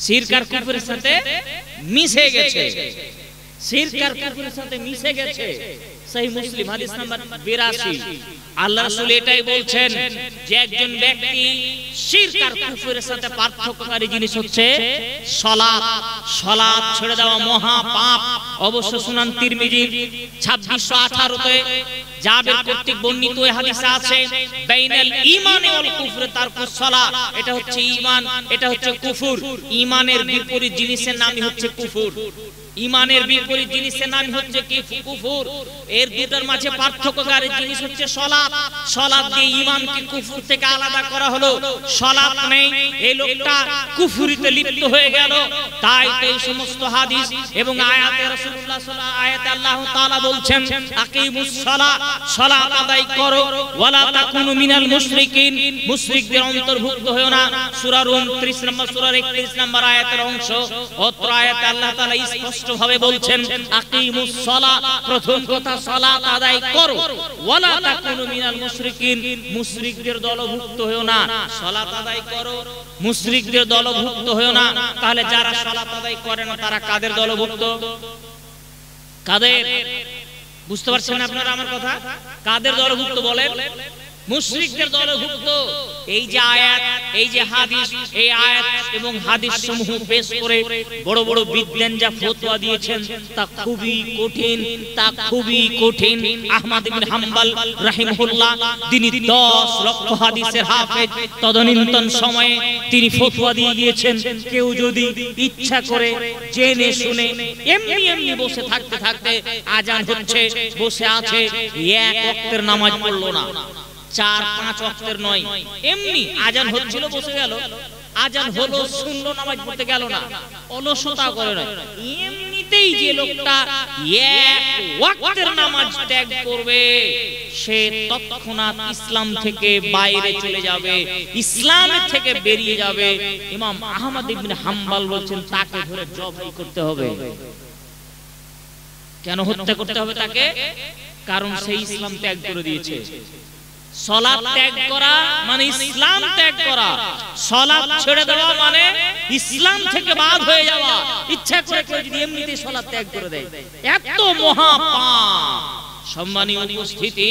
শিরক আর কুফরের সাথে মিশে গেছে, শিরক আর কুফরের সাথে মিশে গেছে। সহিহ মুসলিম হাদিস নাম্বার 82। আল্লাহ রাসূল এটাই বলছেন যে একজন ব্যক্তি শিরক আর কুফরের সাথে পার্থক্যকারী জিনিস হচ্ছে সালাত। সালাত ছেড়ে দেওয়া মহা পাপ। অবশ্য সুনান তিরমিজি 2618 তে জাবের কর্তৃক বর্ণিত এই হাদিসে আছে বাইনাল ঈমান ওয়াল কুফর তারকুস সালাত। এটা হচ্ছে ঈমান, এটা হচ্ছে কুফর। ঈমানের বিপরীত জিনিসের নামই হচ্ছে কুফর। ঈমানের বিপরীত জিনিসের নাম হচ্ছে কি? কুফর। এর দুটোর মাঝে পার্থক্যকারী জিনিস হচ্ছে সালাত। সালাত দিয়ে ঈমানকে কুফর থেকে আলাদা করা হলো। সালাত নেই, এই লোকটা কুফরিতে লিপ্ত হয়ে গেল। তাই তো এই সমস্ত হাদিস এবং আয়াতে রাসূলুল্লাহ সাল্লাল্লাহু আয়াতে আল্লাহ তাআলা বলছেন আকিমুস সালাত, সালাত আদায় করো, ওয়ালা তাকুনু মিনাল মুশরিকিন, মুশরিকদের অন্তর্ভুক্ত হয়ো না। সূরা রুম 30 নম্বর সূরার 31 নম্বর আয়াতের অংশ। অত্র আয়াতে আল্লাহ তাআলা স্পষ্টভাবে বলছেন আকিমুস সালাত, প্রথম কথা সালাত আদায় করো, ওয়ালা তাকুনু মিনাল মুশরিকিন, মুশরিকদের দলভুক্ত হয়ো না। সালাত আদায় করো, মুশরিকদের দলভুক্ত হয়ো না। তাহলে যারা সালাত আদায় করে না তারা কাদের দলভুক্ত? কাদের? বুঝতে পারছেন আপনারা আমার কথা? কাদের দলভুক্ত বলেন? মুশরিকদের দলভুক্ত। এই যে আয়াত, এই যে হাদিস, এই আয়াত এবং হাদিস সমূহ পেশ করে বড় বড় বিদ্বান যা ফতোয়া দিয়েছেন তা খুবই কঠিন, তা খুবই কঠিন। আহমদ ইবনে হাম্বল রাহিমাহুল্লাহ তিনি 10 লক্ষ হাদিসের হাফেজ, তদনীন্তন সময়ে তিনি ফতোয়া দিয়ে গিয়েছেন কেউ যদি ইচ্ছা করে জেনে শুনে এমনি এমনি বসে থাকতে থাকতে আজান হচ্ছে, বসে আছে, এক ওয়াক্তের নামাজ পড়লো না, 4-5 ওয়াক্তের নয়, এমনি আজান হচ্ছিল বসে গেল, আজান হলো শুনলো, নামাজ পড়তে গেল না, অলসতা করে না, এমনিতেই যে লোকটা এক ওয়াক্তের নামাজ ত্যাগ করবে সে তৎক্ষণাৎ ইসলাম থেকে বাইরে চলে যাবে, ইসলাম থেকে বেরিয়ে যাবে। ইমাম আহমদ ইবনে হাম্বল বলেন তাকে ধরে জবাই করতে হবে। কেন হত্যা করতে হবে তাকে? কারণ সে ইসলাম ত্যাগ করে দিয়েছে। সালাত ত্যাগ করা মানে ইসলাম ত্যাগ করা, সালাত ছেড়ে দেওয়া মানে ইসলাম থেকে বাদ হয়ে যাওয়া। ইচ্ছা করে কেউ যদি এমনিতেই সালাত ত্যাগ করে দেয়, এত মহা পাপ। সম্মানীয় উপস্থিতি,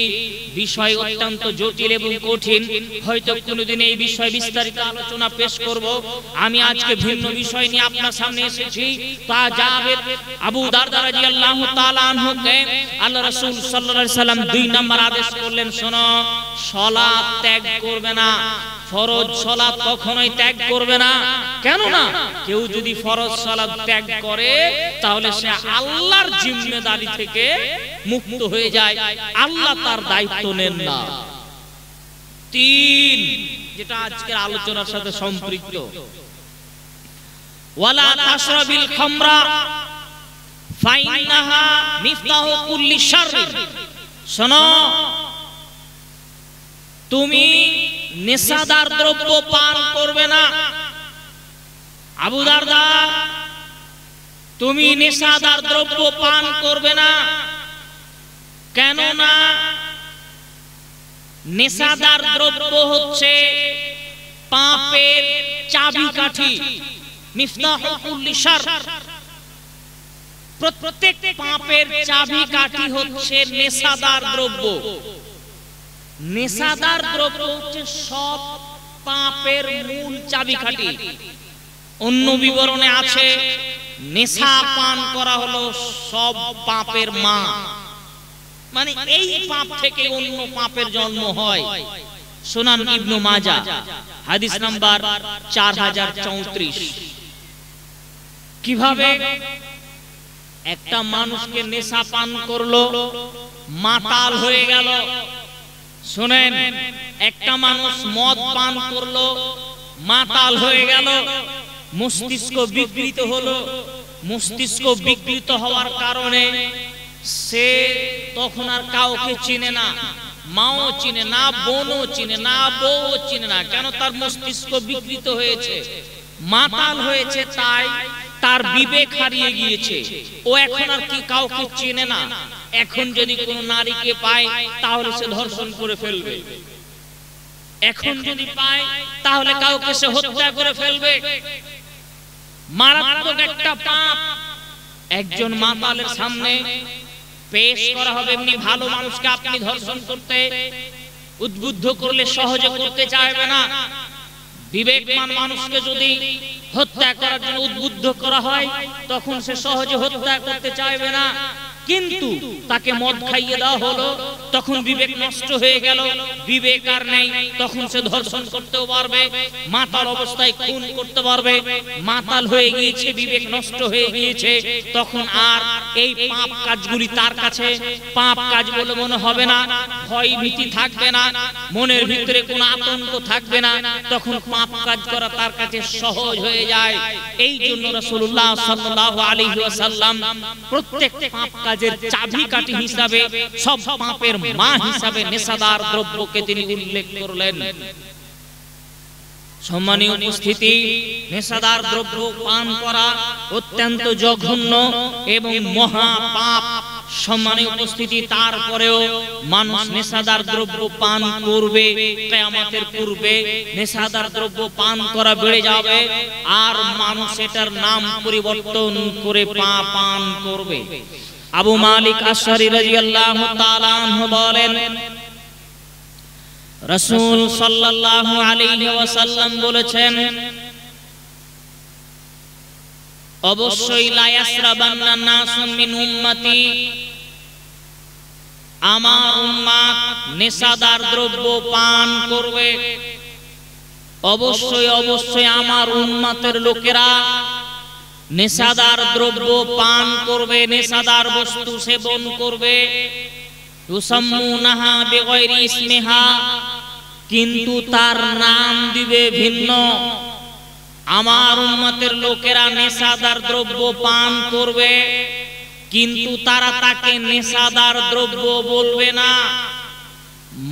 বিষয় অত্যন্ত জটিল এবং কঠিন। হয়তো কোনোদিন এই বিষয় বিস্তারিত আলোচনা পেশ করব। আমি আজকে ভিন্ন বিষয় নিয়ে আপনার সামনে এসেছি। তা জাবের আবু দারদা রাদিয়াল্লাহু তাআলা আনহুকে আল্লাহ রাসূল সাল্লাল্লাহু আলাইহি সাল্লাম 2 নাম্বার আদেশ করলেন, শোনো, সালাত ত্যাগ করবে না, ফরজ সালাত কখনোই ত্যাগ করবে না। কেন না? কেউ যদি ফরজ সালাত ত্যাগ করে তাহলে সে আল্লাহর জিম্মেদারি থেকে মুক্ত হয়ে যায়, আল্লাহ তার দায়িত্ব নেন না। 3, যেটা আজকের আলোচনার সাথে সম্পৃক্ত, ওয়ালা তাশরাবিল খামরা ফাইন্নাহা মিফতাহু কুল্লি শাররিন। শোনো, তুমি নেশাদার দ্রব্য পান করবে না। আবু দারদা, তুমি নেশাদার দ্রব্য পান করবে না। কেন না? নেশাদার দ্রব্য হচ্ছে পাপের চাবিকাঠি, মিফতাহু কুল্লি শার। প্রত্যেক পাপের চাবিকাঠি হচ্ছে নেশাদার দ্রব্য। নেশাদার দ্রব্য হচ্ছে সব পাপের মূল চাবিকাঠি। অন্য বিবরণে আছে নেশা পান করা হলো সব পাপের মা, মানে এই পাপ থেকে অন্য পাপের জন্ম হয়। সুনান ইবনে মাজাহ হাদিস নাম্বার 4034। কিভাবে? একটা মানুষকে নেশা পান করলো, মাতাল হয়ে গেল। শুনেন, একটা মানুষ মদ পান করলো, মাতাল হয়ে গেল। মস্তিষ্ক বিকৃত হলো। মস্তিষ্ক বিকৃত হওয়ার কারণে সে তখন আর কাউকে চিনে না, মাও চিনে না, বোনও চিনে না, বউও চিনে না। কেন? তার মস্তিষ্ক বিকৃত হয়েছে, মাতাল হয়েছে, তাই তার বিবেক হারিয়ে গিয়েছে। ও এখন আর কি কাউকে চেনে না। এখন যদি কোনো নারীকে পায় তাহলে সে ধর্ষণ করে ফেলবে, এখন যদি পায় তাহলে কাউকে সে হত্যা করে ফেলবে। মারাত্মক একটা পাপ একজন মাতালের সামনে পেশ করা হবে। এমনি ভালো মানুষকে আপনি ধর্ষণ করতে উদ্বুদ্ধ করলে সহজে করতে চাইবে না। বিবেকমান মানুষকে যদি হত্যা করার জন্য উদ্বুদ্ধ করা হয় তখন সে সহজে হত্যা করতে চাইবে না। কিন্তু তাকে মদ খাইয়ে দেওয়া হলো, তখন বিবেক নষ্ট হয়ে গেল, বিবেক আর নেই, তখন সে ধর্ষণ করতেও পারবে, মাতাল অবস্থায় খুন করতে পারবে। মাতাল হয়ে গিয়েছে, বিবেক নষ্ট হয়ে গিয়েছে, তখন আর এই পাপ কাজগুলি তার কাছে পাপ কাজ বলে মনে হবে না, ভয় ভীতি থাকবে না, মনের ভিতরে কোনো আতঙ্ক থাকবে না, তখন পাপ কাজ করা তার কাছে সহজ হয়ে যায়। এই জন্য রাসূলুল্লাহ সাল্লাল্লাহু আলাইহি ওয়াসাল্লাম প্রত্যেক পাপ কাজের চাবিকাঠি হিসাবে, সব পাপের মা হিসাবে নেশাদার দ্রব্যকে তিনি উল্লেখ করলেন। সম্মানীয় উপস্থিতি, নেশাদার দ্রব্য পান করা অত্যন্ত জঘন্য এবং মহা পাপ। সম্মানীয় উপস্থিতি, তারপরেও মানুষ নেশাদার দ্রব্য পান করবে। কিয়ামতের পূর্বে নেশাদার দ্রব্য পান করা বেড়ে যাবে আর মানুষ এটার নাম পরিবর্তন করে পান করবে। আবু মালিক আশআরী রাদিয়াল্লাহু তাআলা আনহু বলেন, রাসূল সাল্লাল্লাহু আলাইহি ওয়াসাল্লাম বলেছেন, অবশ্যই লা ইয়াসরাবান্না নাসুন মিন উম্মতি, আমার উম্মত নেশাদার দ্রব্য পান করবে। অবশ্যই অবশ্যই আমার উম্মতের লোকেরা নেশাদার দ্রব্য পান করবে, নেশাদার বস্তু সেবন করবে। ইউসাম্মুনাহা বিগাইরি ইসমিহা, কিন্তু তার নাম দিবে ভিন্ন। আমার উম্মতের লোকেরা নেশাদার দ্রব্য পান করবে, কিন্তু তারা তাকে নেশাদার দ্রব্য বলবে না,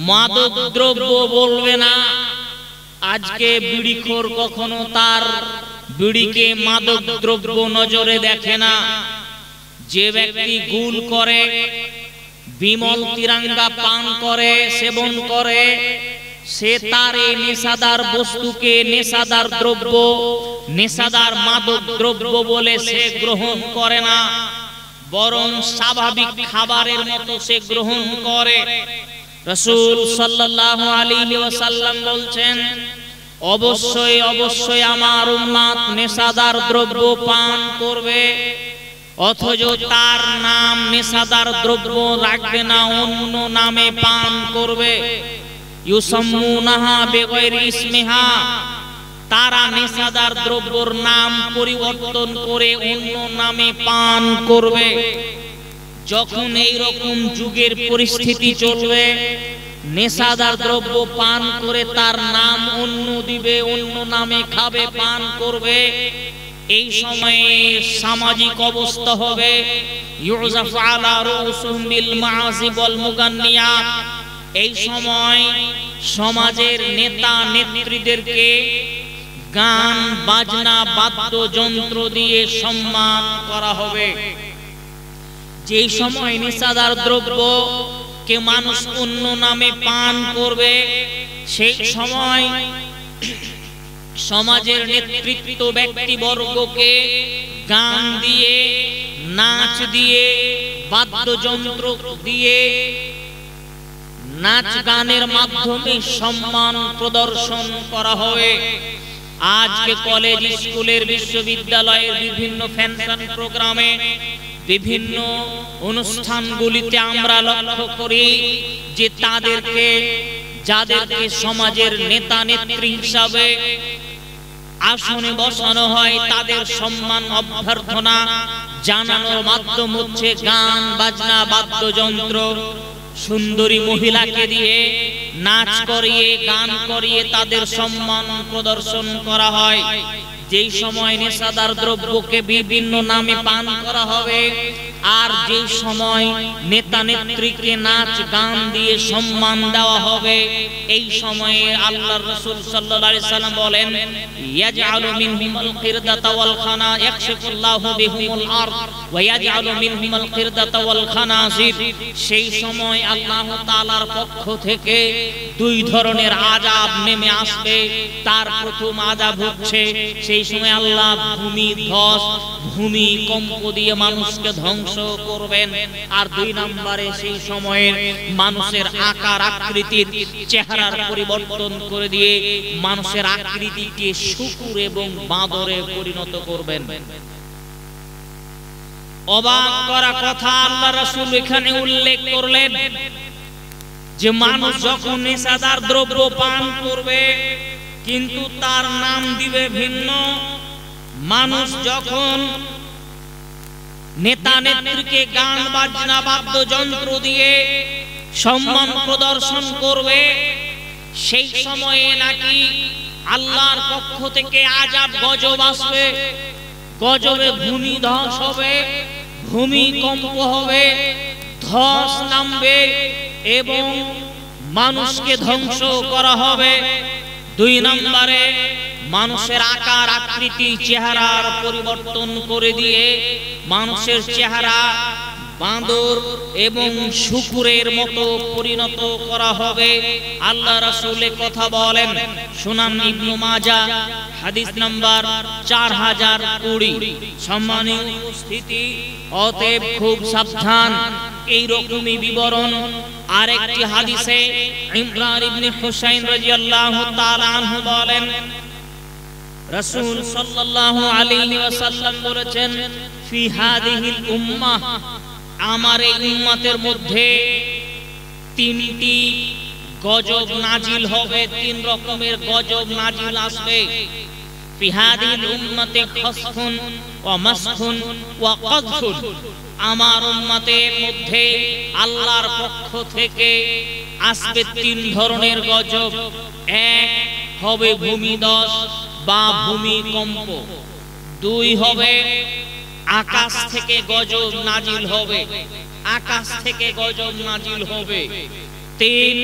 মাদক দ্রব্য বলবে না। আজকে বিড়িখোর কখনো তার বিড়িকে মাদক দ্রব্য নজরে দেখে না। যে ব্যক্তি গুল করে, বিমল তিরঙ্গা পান করে, সেবন করে, সে তার এই নেশাদার বস্তুকে নেশাদার দ্রব্য, নেশাদার মাদক দ্রব্য বলে সে গ্রহণ করে না, বরং স্বাভাবিক খাবারের মতো সে গ্রহণ করে। রাসূল সাল্লাল্লাহু আলাইহি ওয়াসাল্লাম বলছেন, অবশ্যই অবশ্যই আমার উম্মত নেশাদার দ্রব্য পান করবে, অথচ তার নাম নেশাদার দ্রব্য রাখবে না, অন্য নামে পান করবে। ইউসাম্মুনাহা বিগাইরি ইসমিহা, তারা নেশাদার দ্রব্যর নাম পরিবর্তন করে অন্য নামে পান করবে। যখন এই রকম যুগের পরিস্থিতি চলবে, নেশাদার দ্রব্য পান করে তার নাম অন্য দিবে, অন্য নামে খাবে, পান করবে, এই সময়ে সামাজিক অবস্থা হবে ইউজাফু আলা রুসুহুম বিল মাআসি ওয়াল মুগান্নিয়াত। এই সময় সমাজের নেতা নেত্রীদেরকে গান বাজনা বাদ্যযন্ত্র দিয়ে সম্মান করা হবে। যেই সময় নেশাদার দ্রব্য কে মানুষ অন্য নামে পান করবে, সেই সময় সমাজের নেতৃত্ব ব্যক্তিবর্গকে গান দিয়ে, নাচ দিয়ে, বাদ্যযন্ত্র দিয়ে, নাচ গানের মাধ্যমে সম্মান প্রদর্শন করা হবে। আজকে কলেজ, স্কুলের, বিশ্ববিদ্যালয়ের বিভিন্ন ফ্যাশন প্রোগ্রামে, বিভিন্ন অনুষ্ঠানগুলিতে আমরা লক্ষ্য করি যে তাদেরকে, যাদেরকে সমাজের নেতা নেত্রী হিসাবে আসনে বসানো হয়, তাদের সম্মান অভ্যর্থনা জানানোর মাধ্যম হচ্ছে গান বাজনা বাদ্যযন্ত্র। সুন্দরী মহিলাকে দিয়ে নাচ করিয়ে গান করিয়ে তাদের সম্মান প্রদর্শন করা হয়। যেই সময় নেশাদার দ্রব্যকে বিভিন্ন নামে পান করা হবে, আর যে সময় নেতা নেত্রীকে নাচ গান দিয়ে সম্মান দেওয়া হবে, এই সময়ে আল্লাহর রাসূল সাল্লাল্লাহু আলাইহি সাল্লাম বলেন, ইয়াজআলু মিনহুমুল কিরদাতা ওয়াল খানা ইয়াকশিফুল্লাহু বিহুমুল আরদ ওয়া ইয়াজআলু মিনহুমুল কিরদাতা ওয়াল খানাজির। সেই সময় আল্লাহ তাআলার পক্ষ থেকে দুই ধরনের আযাব নেমে আসবে। তার প্রথম আযাব হচ্ছে সেই সময় আল্লাহ ভূমিধস ভূমিকম্প দিয়ে মানুষকে ধ্বংস করবেন। আর দুই নম্বরে সেই সময়ের মানুষের আকার আকৃতির চেহারার পরিবর্তন করে দিয়ে মানুষের আকৃতিকে শূকর এবং বাঁদরে পরিণত করবেন। অবাক করা কথা, আল্লাহ রাসূল এখানে উল্লেখ করলেন যে মানুষ যখন নেশাদার দ্রব্য পান করবে কিন্তু তার নাম দিবে ভিন্ন। মানুষ যখন নেতা নেত্রীকে গান বাজনা বাদ্যযন্ত্র দিয়ে সম্মান প্রদর্শন করবে, সেই সময়ে নাকি আল্লাহর পক্ষ থেকে আযাব গজব আসবে। গজবে ভূমি ধস হবে, ভূমিকম্প হবে, ধস নামবে এবং মানুষকে ধ্বংস করা হবে। দুই নম্বরে মানুষের আকার আকৃতি চেহারার পরিবর্তন করে দিয়ে মানুষের চেহারা বাঁদর এবং শূকরের মতো পরিণত করা হবে। আল্লাহ রাসূল কথা বলেন, সুনান ইবনে মাজাহ হাদিস নাম্বার 4020। সম্মানিত উপস্থিতি, অতএব খুব সাবধান। এই রকমই বিবরণ আরেকটি হাদিসে ইমরান ইবনে হুসাইন রাদিয়াল্লাহু তাআলা আনহু বলেন, রাসূল সাল্লাল্লাহু আলাইহি ওয়াসাল্লাম বলেছেন, ফি হাদিহিল উম্মাহ, আমার এই উম্মতের মধ্যে তিনটি গজব নাজিল হবে, তিন রকমের গজব নাজিল আসবে। ফি হাদিহিল উম্মতে খাসফুন ওয়া মাসখুন ওয়া কাযফুন, আমার উম্মতের মধ্যে আল্লাহর পক্ষ থেকে আসবে তিন ধরনের গজব। এক হবে ভূমিধস বা ভূমিকম্প, দুই হবে আকাশ থেকে গজব নাজিল হবে, আকাশ থেকে গজব নাজিল হবে, তিন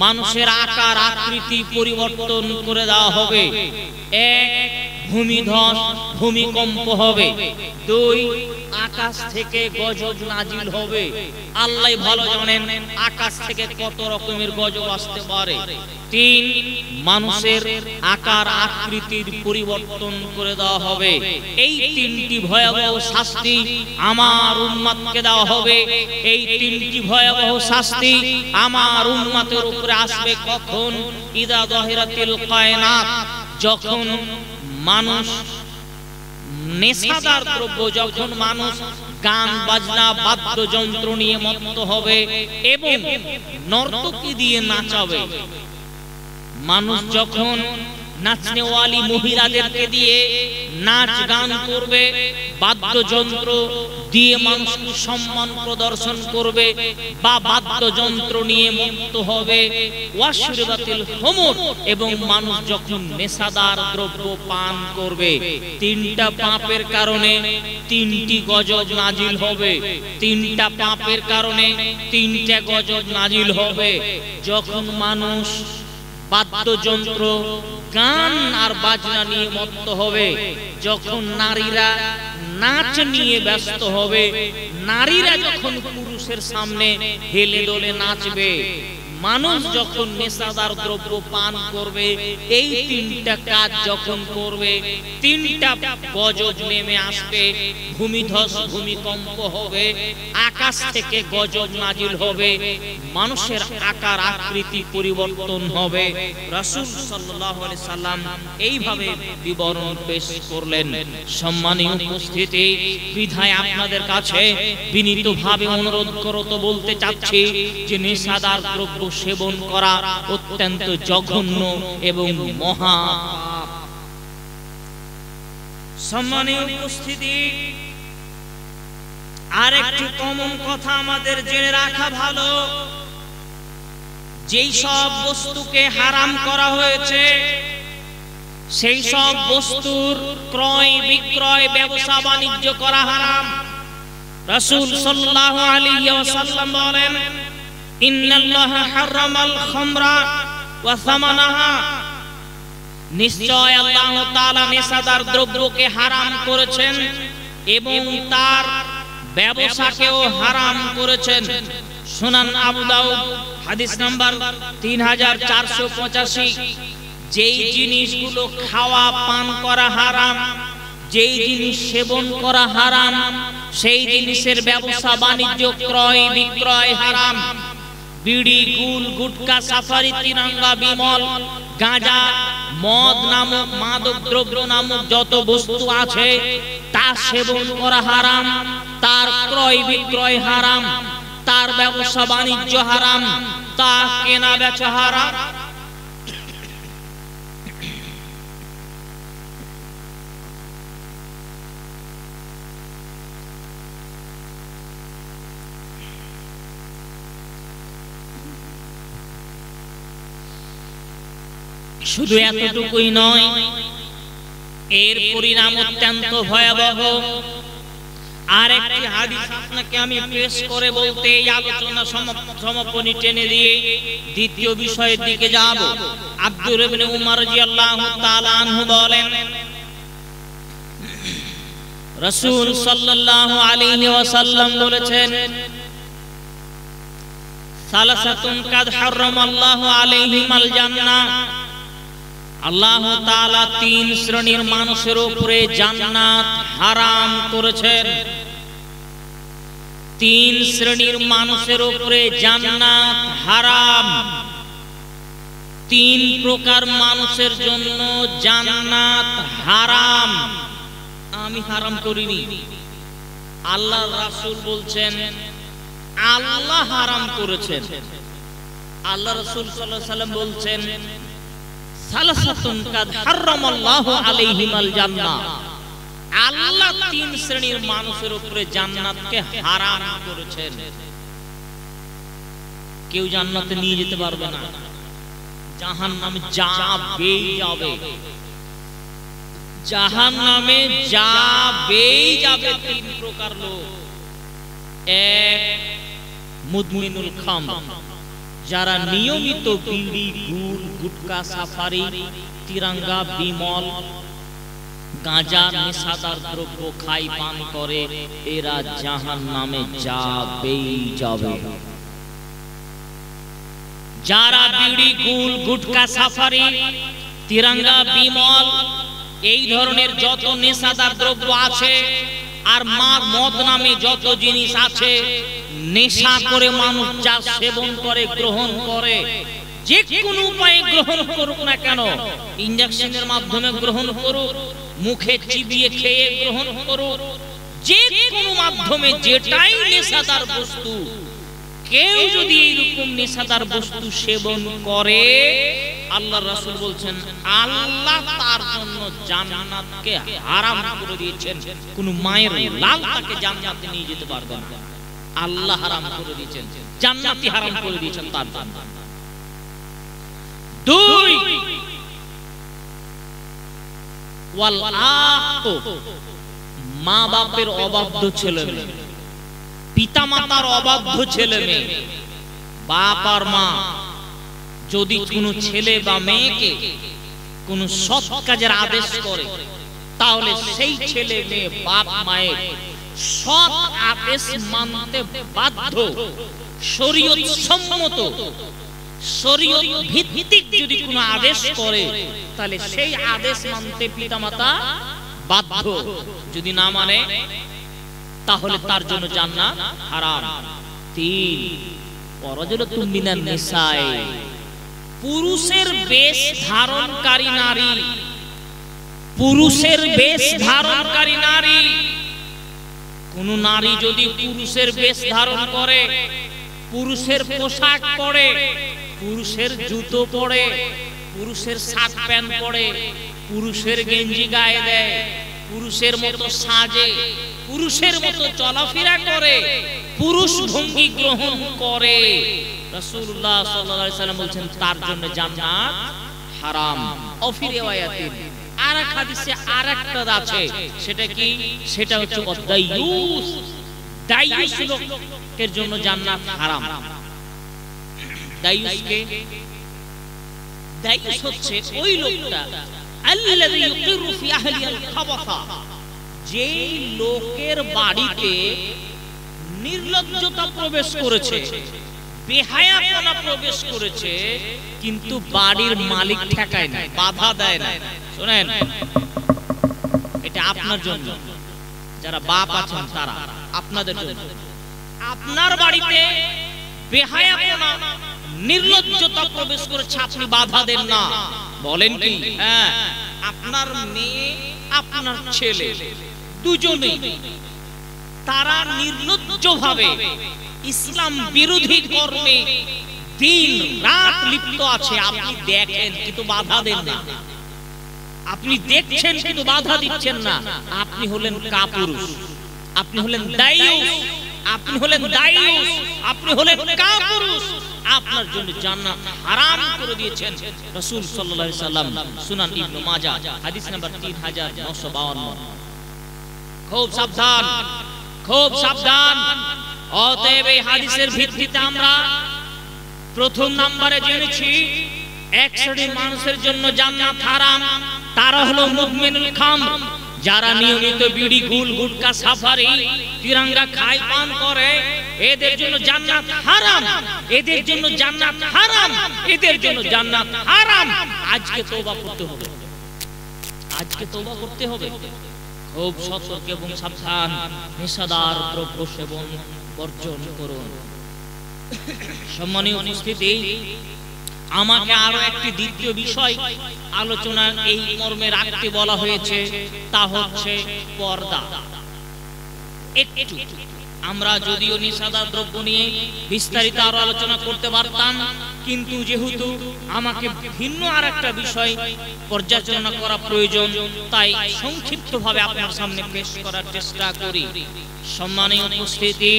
মানুষের আকার আকৃতি পরিবর্তন করে দেওয়া হবে। এক ভূমিধস ভূমিকম্প হবে, দুই আকাশ থেকে গজব নাজিল হবে। আল্লাহ ভালো জানেন আকাশ থেকে কত রকমের গজব আসতে পারে। তিন মানুষের আকার আকৃতির পরিবর্তন করে দেওয়া হবে। এই তিনটি ভয়াবহ শাস্তি আমার উম্মতকে দেওয়া হবে। এই তিনটি ভয়াবহ শাস্তি আমার উম্মতের উপরে আসবে কখন? ইদা যাহিরাতিল কায়নাত, যখন মানুষ নেশাদার দ্রব্য, যখন মানুষ গান বাজনা বাদ্যযন্ত্র নিয়ে মত্ত হবে এবং নর্তকী দিয়ে নাচাবে। মানুষ যখন নাচনেওয়ালি মহিলাদেরকে দিয়ে নাচ গান করবে, বাদ্যযন্ত্র দিয়ে মানুষকে সম্মান প্রদর্শন করবে বা বাদ্যযন্ত্র নিয়ে মত্ত হবে, ওয়াশরিবাতিল হুমুর, এবং মানুষ যখন নেশাদার দ্রব্য পান করবে, তিনটা পাপের কারণে তিনটি গজব নাজিল হবে। তিনটা পাপের কারণে তিনটা গজব নাজিল হবে। যখন মানুষ বাদ্যযন্ত্র গান আর বাজনা নিয়ে মত্ত হবে, যখন নারীরা নাচ নিয়ে ব্যস্ত হবে, নারীরা যখন পুরুষের সামনে হেলে দোলে নাচবে, মানুষ যখন নেশাদার দ্রব্য পান করবে, এই তিনটা কাজ যখন করবে, তিনটা গজব নেমে আসবে। ভূমিধস ভূমিকম্প হবে, আকাশ থেকে গজব নাজিল হবে, মানুষের আকার আকৃতি পরিবর্তন হবে। রাসূল সাল্লাল্লাহু আলাইহি সাল্লাম এইভাবে বিবরণ পেশ করলেন। সম্মানিত উপস্থিতি, বিধায় আপনাদের কাছে বিনীতভাবে অনুরোধ করত বলতে চাচ্ছি যে নেশাদার দ্রব্য সেবন করা অত্যন্ত জঘন্য এবং মহা পাপ। সম্মানিত উপস্থিতি, আরেকটি কমন কথা আমাদের জেনে রাখা ভালো যেই সব বস্তুকে হারাম করা হয়েছে সেই সব বস্তুর ক্রয় বিক্রয় ব্যবসা বাণিজ্য করা হারাম। রাসূল সাল্লাল্লাহু আলাইহি ওয়াসাল্লাম বলেন, ইন্নাল্লাহা হারামাল খামরা ওয়া সামানাহা, নিশ্চয় আল্লাহ তাআলা নেশাদার দ্রব্যকে হারাম করেছেন এবং তার ব্যবসাকেও হারাম করেছেন। সুনান আবু দাউদ হাদিস নাম্বার 3485। যেই জিনিসগুলো খাওয়া পান করা হারাম, যেই জিনিস সেবন করা হারাম, সেই জিনিসের ব্যবসা বাণিজ্য ক্রয় বিক্রয় হারাম। বিড়ি, গুল, গুটকা, সাফারি, তিরঙ্গা, বিমল, গাঁজা, মদ নামক মাদক দ্রব্য নামক যত বস্তু আছে তা সেবন করা হারাম, তার ক্রয় বিক্রয় হারাম, তার ব্যবসা বাণিজ্য হারাম, তা কেনা বেচা হারাম। শুধু এতটুকুই নয়, এর পরিণাম অত্যন্ত ভয়াবহ। আর একটি হাদিস আপনাকে আমি পেশ করে বলতে এই আলোচনা সমাপনী টেনে দিয়ে দ্বিতীয় বিষয়ের দিকে যাব। আব্দুর ইবনে উমর রাদিয়াল্লাহু তাআলা আনহু বলেন, রাসূল সাল্লাল্লাহু আলাইহি ওয়াসাল্লাম বলেছেন, সালাসাতুন কাদ হারামাল্লাহু আলাইহিমাল জান্নাহ, আল্লাহ তাআলা 3 শ্রেণীর মানুষের উপরে জান্নাত হারাম করেছেন। 3 শ্রেণীর মানুষের উপরে জান্নাত হারাম। 3 প্রকার মানুষের জন্য জান্নাত হারাম। আমি হারাম করিনি, আল্লাহর রাসূল বলছেন আল্লাহ হারাম করেছেন। আল্লাহ রাসূল সাল্লাল্লাহু আলাইহি ওয়াসাল্লাম বলছেন, সালাসাতুন কাদ হারামাল্লাহু আলাইহিমাল জান্নাহ, আল্লাহ 3 শ্রেণীর মানুষের উপরে জান্নাতকে হারাম করেছেন। কেউ জান্নাতে নিয়ে যেতে পারবে না, জাহান্নামে যাবেই যাবে, জাহান্নামে যাবেই যাবে। 3 প্রকার লোক। 1, মুদমিনুল খামর, যারা নিয়মিত বিড়ি, গুল, গুটকা, সাফারি, তিরঙ্গা, বিমল, গাঁজা, নেশাদার দ্রব্য খায় পান করে, এরা জাহান্নামে যাবেই যাবে। যারা বিড়ি, গুল, গুটকা, সাফারি, তিরঙ্গা, বিমল এই ধরনের যত নেশাদার দ্রব্য আছে আর মদ নামে যত জিনিস আছে, নেশা করে মানুষ যা সেবন করে গ্রহণ করে, যে কোনো উপায়ে গ্রহণ করুক না কেন, ইনজেকশনের মাধ্যমে গ্রহণ করুক, মুখে চিবিয়ে খেয়ে গ্রহণ করুক, যে কোনো মাধ্যমে যেটাই নেশাদার বস্তু, কেউ যদি এইরকম নেশাদার বস্তু সেবন করে, আল্লাহ রাসূল বলছেন আল্লাহ তার জন্য জান্নাতকে হারাম করে দিয়েছেন। কোন মায়ের লাল তাকে জান্নাতে নিয়ে যেতে পারবে না, আল্লাহ হারাম করে দিয়েছেন, জান্নাতি হারাম করে দিয়েছেন তার জন্য। 2, ওয়াল আক, মা বাপের অবাধ্য ছেলে মেয়ে, পিতা মাতার অবাধ্য ছেলে মেয়ে। বাপ আর মা যদি কোনো ছেলে বা মেয়েকে কোন সৎ কাজের আদেশ করে, তাহলে সেই ছেলে মেয়ে বাপ মায়ের সৎ আদেশ মানতে বাধ্য। শরীয়ত সম্মত, শরীয়ত ভিত্তিক যদি কোনো আদেশ করে, তাহলে সেই আদেশ মানতে পিতামাতা বাধ্য। যদি না মানে, তাহলে তার জন্য জান্নাত হারাম। 3, ওয়ারাজুলাতুম মিনান নিসায়ে, পুরুষের বেশ ধারণকারী নারী, পুরুষের বেশ ধারণকারী নারী। কোন নারী যদি পুরুষের বেশ ধারণ করে, পুরুষের পোশাক পরে, পুরুষের জুতো পরে, পুরুষের শার্ট প্যান্ট পরে, পুরুষের গেঞ্জি গায়ে দেয়, পুরুষের মতো সাজে, পুরুষের মতো চলাফেরা করে, পুরুষ ভঙ্গি গ্রহণ করে, রাসূলুল্লাহ সাল্লাল্লাহু আলাইহি সাল্লাম বলছেন তার জন্য জান্নাত হারাম। অফি রিওয়ায়াতিন আরেক হাদিসে আরেকটা আছে, সেটা কি? সেটা হচ্ছে দাইয়ুস। দাইয়ুস লোকের জন্য জান্নাত হারাম। দাইয়ুসকে, দাইয়ুস হচ্ছে ওই লোকটা আল্লাযী ইউকিরু ফি আহলিল খাবাসা, যে লোকের বাড়িতে নির্লজ্জতা প্রবেশ করেছে, বেহায়াপনা প্রবেশ করেছে, কিন্তু বাড়ির মালিক ঠেকায় না, বাধা দেয় না। শুনেন, এটা আপনার জন্য, যারা বাপ আছেন তারা, আপনাদের জন্য। আপনার বাড়িতে বেহায়াপনা নির্লজ্জতা প্রবেশ করেছে, আপনি বাধা দেন না। বলেন কি? হ্যাঁ, আপনার মেয়ে আপনার ছেলে দুজনেই তারা নির্লজ্জভাবে ইসলাম বিরোধী কর্মে দিন রাত লিপ্ত আছে, আপনি দেখেন কিন্তু বাধা দেন না। আপনি দেখছেন কিন্তু বাধা দিচ্ছেন না। আপনি হলেন কাপুরুষ, আপনি হলেন দাইয়ুস, আপনি হলেন দাইয়ুস, আপনি হলেন কাপুরুষ। আপনার জন্য জান্নাত হারাম করে দিয়েছেন রাসূল সাল্লাল্লাহু আলাইহি সাল্লাম। সুনান ইবনে মাজাহ হাদিস নাম্বার 3952। খুব সাবধান, খুব সাবধান। অতএব এই হাদিসের ভিত্তিতে আমরা প্রথম নম্বরে জেনেছি এক শ্রেণীর মানুষের জন্য জান্নাত হারাম। তারা হলো মুদমিনুল খামর, যারা নিয়মিত বিড়ি, গুল, গুটকা, সাফারি, তিরঙ্গা খায়, পান করে, এদের জন্য জান্নাত হারাম, এদের জন্য জান্নাত হারাম, এদের জন্য জান্নাত হারাম। আজকে তওবা করতে হবে, আজকে তওবা করতে হবে। খুব সতর্ক এবং সাবধান, নেশাদার দ্রব্য সেবন বর্জন করুন। সম্মানীয় উপস্থিতি, আমাকে আরো একটি দ্বিতীয় বিষয় আলোচনা এই মর্মে রাখতে বলা হয়েছে, তা হচ্ছে পর্দা। একটু আমরা যদিও নেশাদার দ্রব্য নিয়ে বিস্তারিত আরো আলোচনা করতে পারতাম, কিন্তু যেহেতু আমাকে ভিন্ন আরেকটা বিষয় পর্যালোচনা করা প্রয়োজন, তাই সংক্ষিপ্তভাবে আপনার সামনে পেশ করার চেষ্টা করি। সম্মানীয় উপস্থিতি,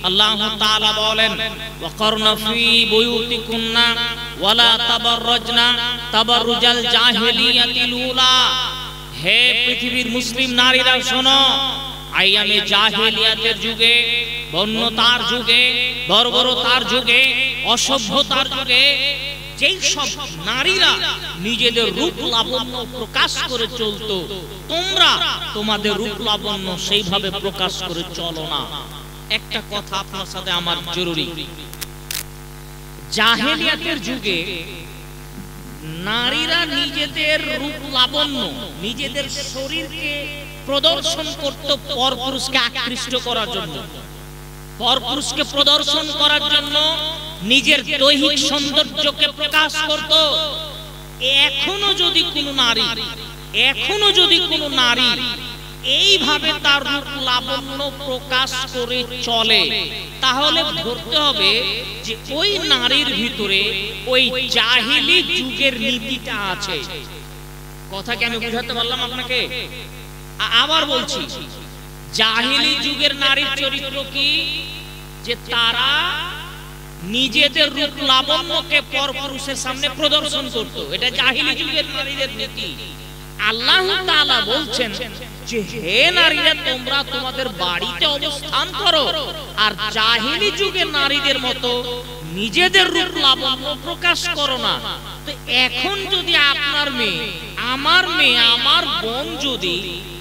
আল্লাহ তাআলা বলেন, ওয়াকারনা ফি বুয়ুতিকুন্না ওয়ালা তাবাররাজনা তাবাররুজাল জাহিলিয়াতিল উলা। হে পৃথিবীর মুসলিম নারীরা শোনো, আইয়ামে জাহিলিয়াতের যুগে, বন্যতার যুগে, বর্বরতার যুগে, অসভ্যতার যুগে যেই সব নারীরা নিজেদের রূপ লাবণ্য প্রকাশ করে চলতো, তোমরা তোমাদের রূপ লাবণ্য সেইভাবে প্রকাশ করে চলো না। একটা কথা আপনার সাথে আমার জরুরি, জাহেলিয়াতের যুগে নারীরা নিজেদের রূপ লাবণ্য, নিজেদের শরীরকে প্রদর্শন করত পরপুরুষকে আকৃষ্ট করার জন্য, পরপুরুষকে প্রদর্শন করার জন্য নিজের দৈহিক সৌন্দর্যকে প্রকাশ করত। এখনো যদি কোনো নারী এইভাবে তার রূপ লাবণ্য প্রকাশ করে চলে, তাহলে ধরতে হবে যে ওই নারীর ভিতরে ওই জাহেলি যুগের নীতিটা আছে। কথা কি আমি বুঝাতে পারলাম আপনাকে? আবার বলছি, জাহেলি যুগের নারীর চরিত্র কি? যে তারা নিজেদের রূপ লাবণ্যকে পরপুরুষের সামনে প্রদর্শন করত। এটা জাহেলি যুগের নারীদের নীতি। আল্লাহ তাআলা বলছেন যে হে নারীরা, তোমরা তোমাদের বাড়িতে অবস্থান করো আর জাহেলি যুগের নারীদের মতো নিজেদের রূপ লাবণ্য প্রকাশ করো না। তো এখন যদি আপনার মেয়ে, আমার বোন যদি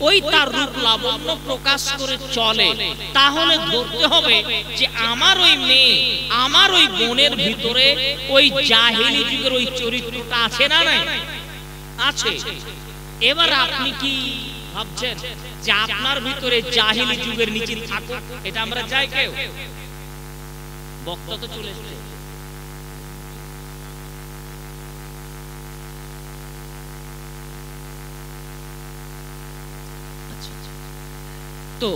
ওই তার রূপ লাবণ্য প্রকাশ করে চলে, তাহলে ধরতে হবে যে আমার ওই মেয়ে, আমার ওই বোনের ভিতরে ওই জাহেলি যুগের ওই চরিত্রটা আছে না? নাই? আছে। এবার আপনি কি ভাবছেন যে আপনার ভিতরে জাহেলি যুগের নীতি থাকুক? এটা আমরা চাই কেউ? বক্তা তো চলে এসেছে। তো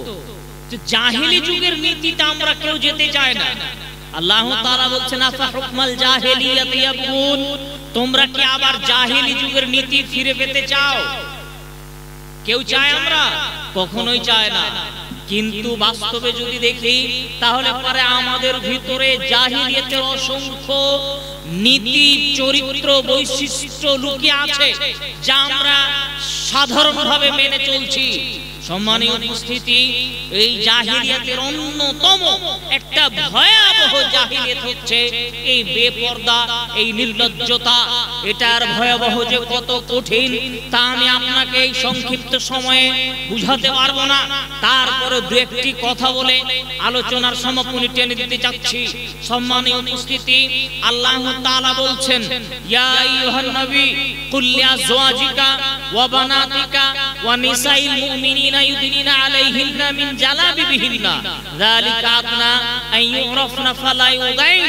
জাহেলি যুগের নীতিটা আমরা কেউ যেতে চায় না। আল্লাহ তাআলা বলছেন, আফা হুকমাল জাহিলিয়াতি ইয়াবগুন, তোমরা কি আবার জাহেলি যুগের নীতি ফিরে পেতে চাও? কেউ চায়? আমরা কখনোই চায় না। কিন্তু বাস্তবে যদি দেখি তাহলে পরে আমাদের ভিতরে জাহিলিয়াতের অসংখ্য নীতি চরিত্র বৈশিষ্ট্য লুকিয়ে আছে যা আমরা সাধারণভাবে মেনে চলছি। সম্মানীয় উপস্থিতি, এই জাহিলিয়াতের অন্যতম একটা ভয়াবহ জাহিলিয়াত হচ্ছে এই বেপরদা, এই নির্লজ্জতা। এটার ভয়াবহ যে কত কঠিন তা আমি আপনাকে এই সংক্ষিপ্ত সময়ে বুঝাতে পারবো না। তারপরে দু একটি কথা বলে আলোচনার সমাপনী টেনে দিতে চাচ্ছি। সম্মানীয় উপস্থিতি, আল্লাহ তাআলা বলছেন, ইয়া আইয়ুহান নবী কুল লিআজওয়াজিকা ওয়া বানাতিকা ওয়া নিসাইল মুমিনিনা ইউদিনিনা আলাইহিন্না মিন জালাবিবিহিন্না যালিকা আদনা আন ইউরাফনা ফালা ইউদাইন।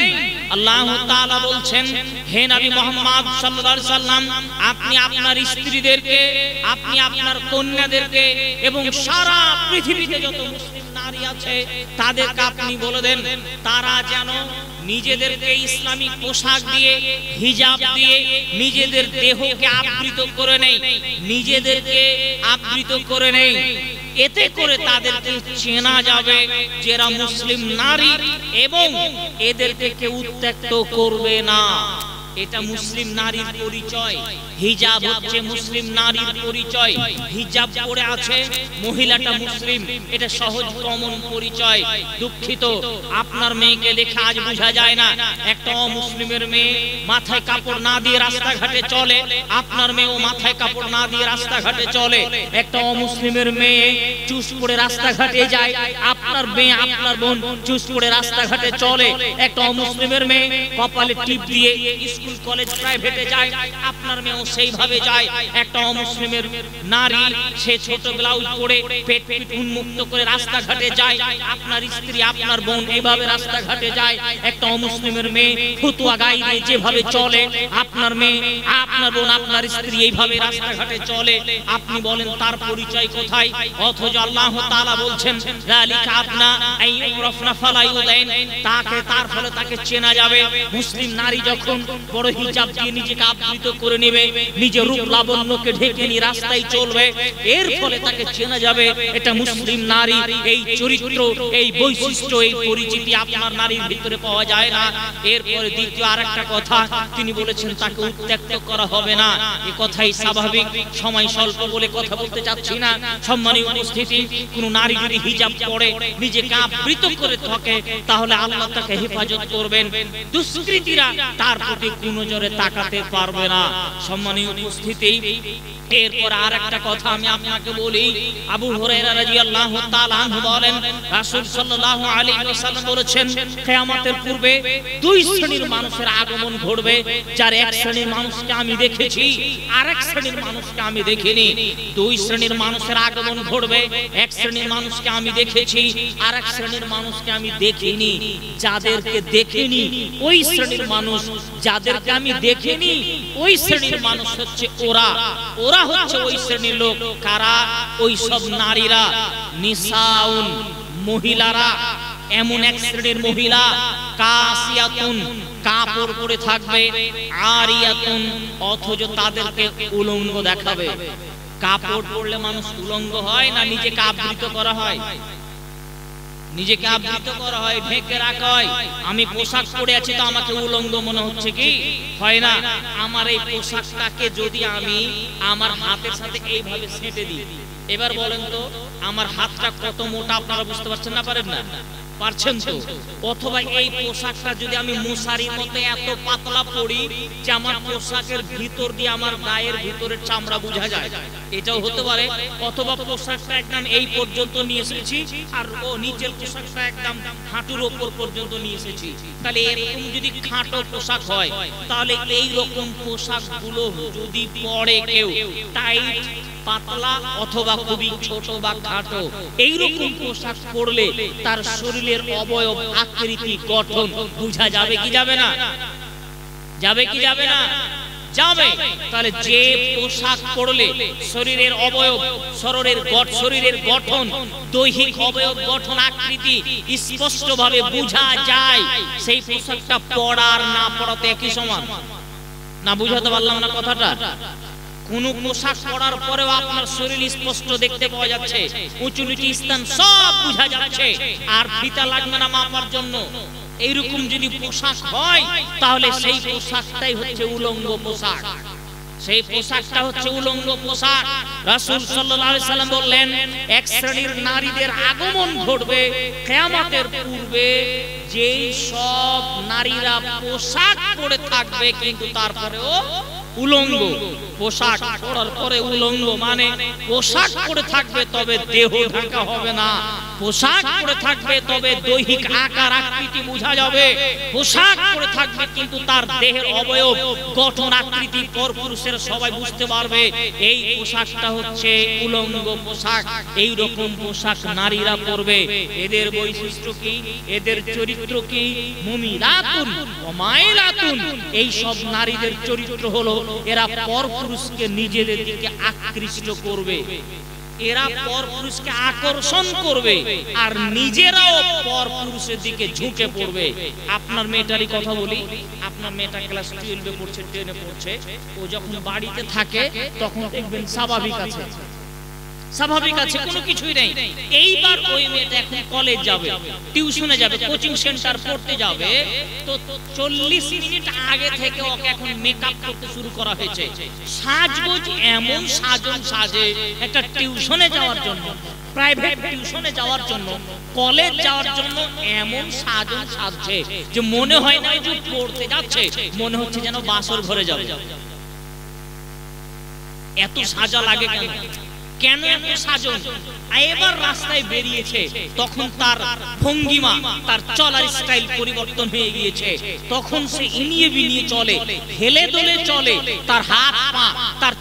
আল্লাহ তাআলা বলছেন, হে নবী মুহাম্মদ সাল্লাল্লাহু আলাইহি সাল্লাম, আপনি আপনার স্ত্রীদেরকে, আপনি আপনার কন্যাদেরকে এবং সারা পৃথিবীতে যত মুসলিম নারী আছে তাদেরকে আপনি বলে দেন তারা যেন নিজেদেরকে ইসলামিক পোশাক দিয়ে, হিজাব দিয়ে নিজেদের দেহকে আবৃত করে নেয়, নিজেদেরকে আবৃত করে নেয়। এতে করে তাদেরকে চেনা যাবে যে এরা মুসলিম নারী এবং এদেরকে কেউ উত্ত্যক্ত করবে না। এটা মুসলিম নারীর পরিচয়। হিজাব হচ্ছে মুসলিম নারীর পরিচয়। হিজাব পরে আছে মহিলাটা মুসলিম, এটা সহজ কমন পরিচয়। দুঃখিত, আপনার মেয়েকে দেখে আজ বোঝা যায় না একটা অমুসলিমের মেয়ে মাথায় কাপড় না দিয়ে রাস্তাঘাটে চলে, আপনার মেয়েও মাথায় কাপড় না দিয়ে রাস্তাঘাটে চলে। একটা অমুসলিমের মেয়ে চুস করে রাস্তাঘাটে যায়, আপনার মেয়ে, আপনার বোন চুস করে রাস্তাঘাটে চলে। একটা অমুসলিমের মেয়ে কপালে টিপ দিয়ে স্কুল কলেজ প্রাইভেটে যায়, আপনার মেয়েও সেইভাবে যায়। একটা অমুসলিমের নারী সে ছোট ব্লাউজ পরে পেট উন্মুক্ত করে রাস্তাঘাটে যায়, আপনার স্ত্রী, আপনার বোন এইভাবে রাস্তাঘাটে যায়। একটা অমুসলিমের মেয়ে ফতুয়া গায়ে দিয়ে যেভাবে চলে, আপনার মেয়ে, আপনার বোন, আপনার স্ত্রী এইভাবে রাস্তাঘাটে চলে। আপনি বলেন তার পরিচয় কোথায়? অথচ আল্লাহ তাআলা বলছেন, যালিকা আদনা আন ইউরাফনা ফালা ইউদাইন, তাকে, তার ফলে তাকে চেনা যাবে। মুসলিম নারী যখন বড় হিজাব দিয়ে নিজেকে আবৃত করে নেবে, নিজের রূপ লাবণ্যকে ঢেকে নিয়ে রাস্তায় চলবে, এর ফলে তাকে চেনা যাবে এটা মুসলিম নারী। এই চরিত্র, এই বৈশিষ্ট্য, এই পরিচিতি আপনার নারীর ভিতরে পাওয়া যায় না। এরপরে দ্বিতীয় আরেকটা কথা তিনি বলেছেন, তাকে উত্ত্যক্ত করা হবে না। এই কথাই স্বাভাবিক, সময় স্বল্প বলে কথা বলতে চাচ্ছি না। সম্মানীয় উপস্থিতি, কোন নারী যদি হিজাব পরে নিজেকে আবৃত করে থাকে তাহলে আল্লাহ তাকে হেফাজত করবেন, দুষ্কৃতীরা তার প্রতি কোন নজরে তাকাতে পারবে না। সম্মানীয় উপস্থিতি, এরপর আরেকটা কথা আমি আপনাকে বলি। আবু হুরায়রা রাদিয়াল্লাহু তাআলা আনহু বলেন, রাসূল সাল্লাল্লাহু আলাইহি ওয়াসাল্লাম বলেছেন, কিয়ামতের পূর্বে দুই শ্রেণীর মানুষের আগমন ঘটবে, যার এক শ্রেণীর মানুষকে আমি দেখেছি, আরেক শ্রেণীর মানুষকে আমি দেখিনি। দুই শ্রেণীর মানুষের আগমন ঘটবে, এক শ্রেণীর মানুষকে আমি দেখেছি, আরেক শ্রেণীর মানুষকে আমি দেখিনি। যাদেরকে দেখিনি ওই শ্রেণীর মানুষ, যাদেরকে আমি দেখিনি ওই শ্রেণীর মানুষ হচ্ছে ওরা। ওরা হচ্ছে ওই শ্রেণীর লোক। কারা? ওই সব নারীরা, নিসাউন, মহিলারা। এমন এক শ্রেণীর মহিলা, কাসিয়াতুন, কাপড় পরে থাকবে, আরিয়াতুন, অথচ তাদেরকে উলঙ্গ দেখাবে। কাপড় পরলে মানুষ উলঙ্গ হয় না নিজেকে আবৃত করা হয়? নিজেকে আবৃত করা হয়, ঢেকে রাখা হয়। আমি পোশাক পরে আছি তো আমাকে উলঙ্গ মনে হচ্ছে কি? হয় না। আমার এই পোশাকটাকে যদি আমি আমার হাতের সাথে এইভাবে সেঁটে দিই, এবার বলেন তো আমার হাতটা কত মোটা, আপনারা বুঝতে পারছেন না? পারেন না? পারছেন তো? অথবা এই পোশাকটা যদি আমি মশারির মতো এত পাতলা পরি যে আমার পোশাকের ভিতর দিয়ে আমার গায়ের ভিতরের চামড়া বোঝা যায়, এটাও হতে পারে। অথবা পোশাকটা একদম এই পর্যন্ত নিয়ে এসেছি আর ও নিচের পোশাকটা একদম হাঁটুর ওপর পর্যন্ত নিয়ে এসেছি। তাহলে এরকম যদি খাটো পোশাক হয়, তাহলে এই রকম পোশাকগুলো যদি পরে কেউ টাইট, পাতলা অথবা খুবই ছোট বা খাটো, এইরকম পোশাক পরলে তার শরীরের অবয়ব, আকৃতি, গঠন বোঝা যাবে কি যাবে না? যাবে কি যাবে না? যাবে। তাহলে যে পোশাক পরলে শরীরের অবয়ব, শরীরের গঠন, দৈহিক অবয়ব গঠন, আকৃতি স্পষ্টভাবে বোঝা যায়, সেই পোশাকটা পরার না পরাতে একই সমান। না বুঝাতে পারলাম না কথাটা? কোন পোশাক পরার পরেও আপনার শরীর স্পষ্ট দেখতে পাওয়া যাচ্ছে, উঁচু নিচু স্থান সব বোঝা যাচ্ছে, আর ফিতা লাগবে না মাপার জন্য, এইরকম যদি পোশাক হয় তাহলে সেই পোশাকটাই হচ্ছে উলঙ্গ পোশাক। সেই পোশাকটা হচ্ছে উলঙ্গ পোশাক। রাসূল সাল্লাল্লাহু আলাইহি সাল্লাম বললেন, এক শ্রেণীর নারীদের আগমন ঘটবে কিয়ামতের পূর্বে, যেই সব নারীরা পোশাক পরে থাকবে কিন্তু তারপরেও উলঙ্গ। পোশাক পরার পরে উলঙ্গ মানে পোশাক পরে থাকবে তবে দেহ ঢাকা হবে না, পোশাক পরে থাকবে তবে দৈহিক আকার আকৃতি বোঝা যাবে, পোশাক পরে থাকবে কিন্তু তার দেহের অবয়ব গঠন আকৃতি পরপুরুষের সবাই বুঝতে পারবে। এই পোশাকটা হচ্ছে উলঙ্গ পোশাক। এই রকম পোশাক নারীরা পরবে। এদের বৈশিষ্ট্য কি, এদের চরিত্র কি? মুমিনাতুন ওয়া মাইলাতুন। এই সব নারীদের চরিত্র হলো এরা পরপুরুষকে নিজেদের দিকে আকৃষ্ট করবে, এরা পরপুরুষকে আকর্ষণ করবে আর নিজেরাও পরপুরুষের দিকে ঝুঁকে পড়বে। আপনার মেয়েটারই কথা বলি, আপনার মেয়েটা ক্লাস 12 এ পড়ছে, 10 এ পড়ছে, ও যখন বাড়িতে থাকে তখন দেখবেন স্বাভাবিক আছে, স্বাভাবিক আছে, কোনো কিছুই নেই। এইবার ওই মেয়েটা এখন কলেজ যাবে, টিউশনে যাবে, কোচিং সেন্টার পড়তে যাবে, তো 40 মিনিট আগে থেকে ওকে এখন মেকআপ করতে শুরু করা হয়েছে। সাজগোজ এমন সাজন সাজে একটা টিউশনে যাওয়ার জন্য, প্রাইভেট টিউশনে যাওয়ার জন্য, কলেজ যাওয়ার জন্য এমন সাজন সাজছে যে মনে হয় না যে পড়তে যাচ্ছে, মনে হচ্ছে যেন বাসর ঘরে যাবে। এত সাজা লাগে কেন? কেন এত সাজন? এবার রাস্তায় বেরিয়েছে তখন তার ভঙ্গিমা, তার চলার স্টাইল পরিবর্তন হয়ে গিয়েছে। তখন সে ইনিয়ে বিনিয়ে চলে, হেলে দোলে চলে, তার হাত পা, তার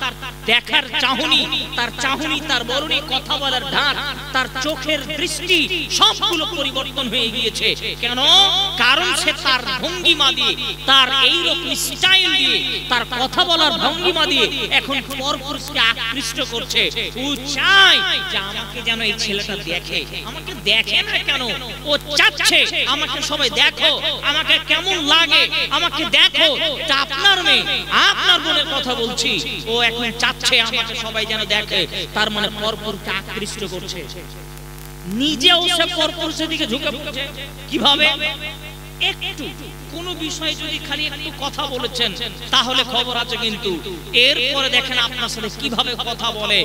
দেখার চাহনি, তার চাহনি, তার বরণী, কথা বলার ঢাক, তার চোখের দৃষ্টি সবগুলো পরিবর্তন হয়ে গিয়েছে। কেন? কারণ সে তার ভঙ্গিমা দিয়ে, তার এই রকম স্টাইল দিয়ে, তার কথা বলার ভঙ্গিমা দিয়ে এখন পরপুরুষকে আকৃষ্ট করছে। ও চায় যে আমাকে যেন এই ছেলেটা দেখে, আমাকে দেখে না কেন, ও চাচ্ছে আমাকে সবাই দেখো, আমাকে কেমন লাগে আমাকে দেখো। এটা আপনার মেয়ে, আপনার বোনের কথা বলছি, ও এখন চাচ্ছে আমাকে সবাই যেন দেখে, তার মানে পরপুরুষকে আকৃষ্ট করছে, নিজেও সে পরপুরুষের দিকে ঝুঁকে পড়ছে। কিভাবে? একটু কোন বিষয়ে যদি খালি একটু কথা বলেছেন তাহলে খবর আছে, কিন্তু এরপরে দেখেন আপনার সাথে কিভাবে কথা বলে।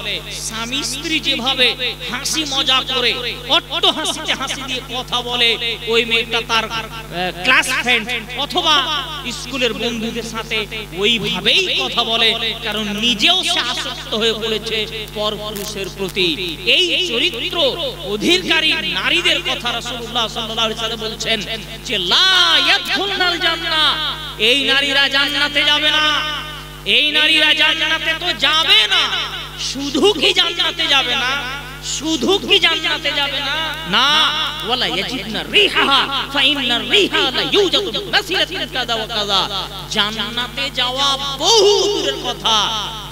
স্বামী স্ত্রী যেভাবে হাসি মজা করে, অট্ট হাসিতে হাসি দিয়ে কথা বলে, ওই মেয়েটা তার ক্লাস ফ্রেন্ড অথবা স্কুলের বন্ধুদের সাথে ওইভাবেই কথা বলে, কারণ নিজেও সে আসক্ত হয়ে পড়েছে পরপুরুষের প্রতি। এই চরিত্র অধিকারী নারীদের কথা রাসূলুল্লাহ সাল্লাল্লাহু আলাইহি ওয়াসাল্লাম বলছেন যে লা ইয়াদখুলনাল জান্নাহ, এই নারীরা জান্নাতে যাবে না। এই নারীরা জান্নাতে তো যাবে না, শুধু কি জান্নাতে যাবে না, শুধু কি জান্নাতে যাবে না, না ওয়ালা ইয়াজিদনা রিহাহা ফাইন্নার রিহা লা ইউজাদু নাসিরাতিন কাযা ওয়া কাযা। জান্নাতে যাওয়া বহু দূরের কথা,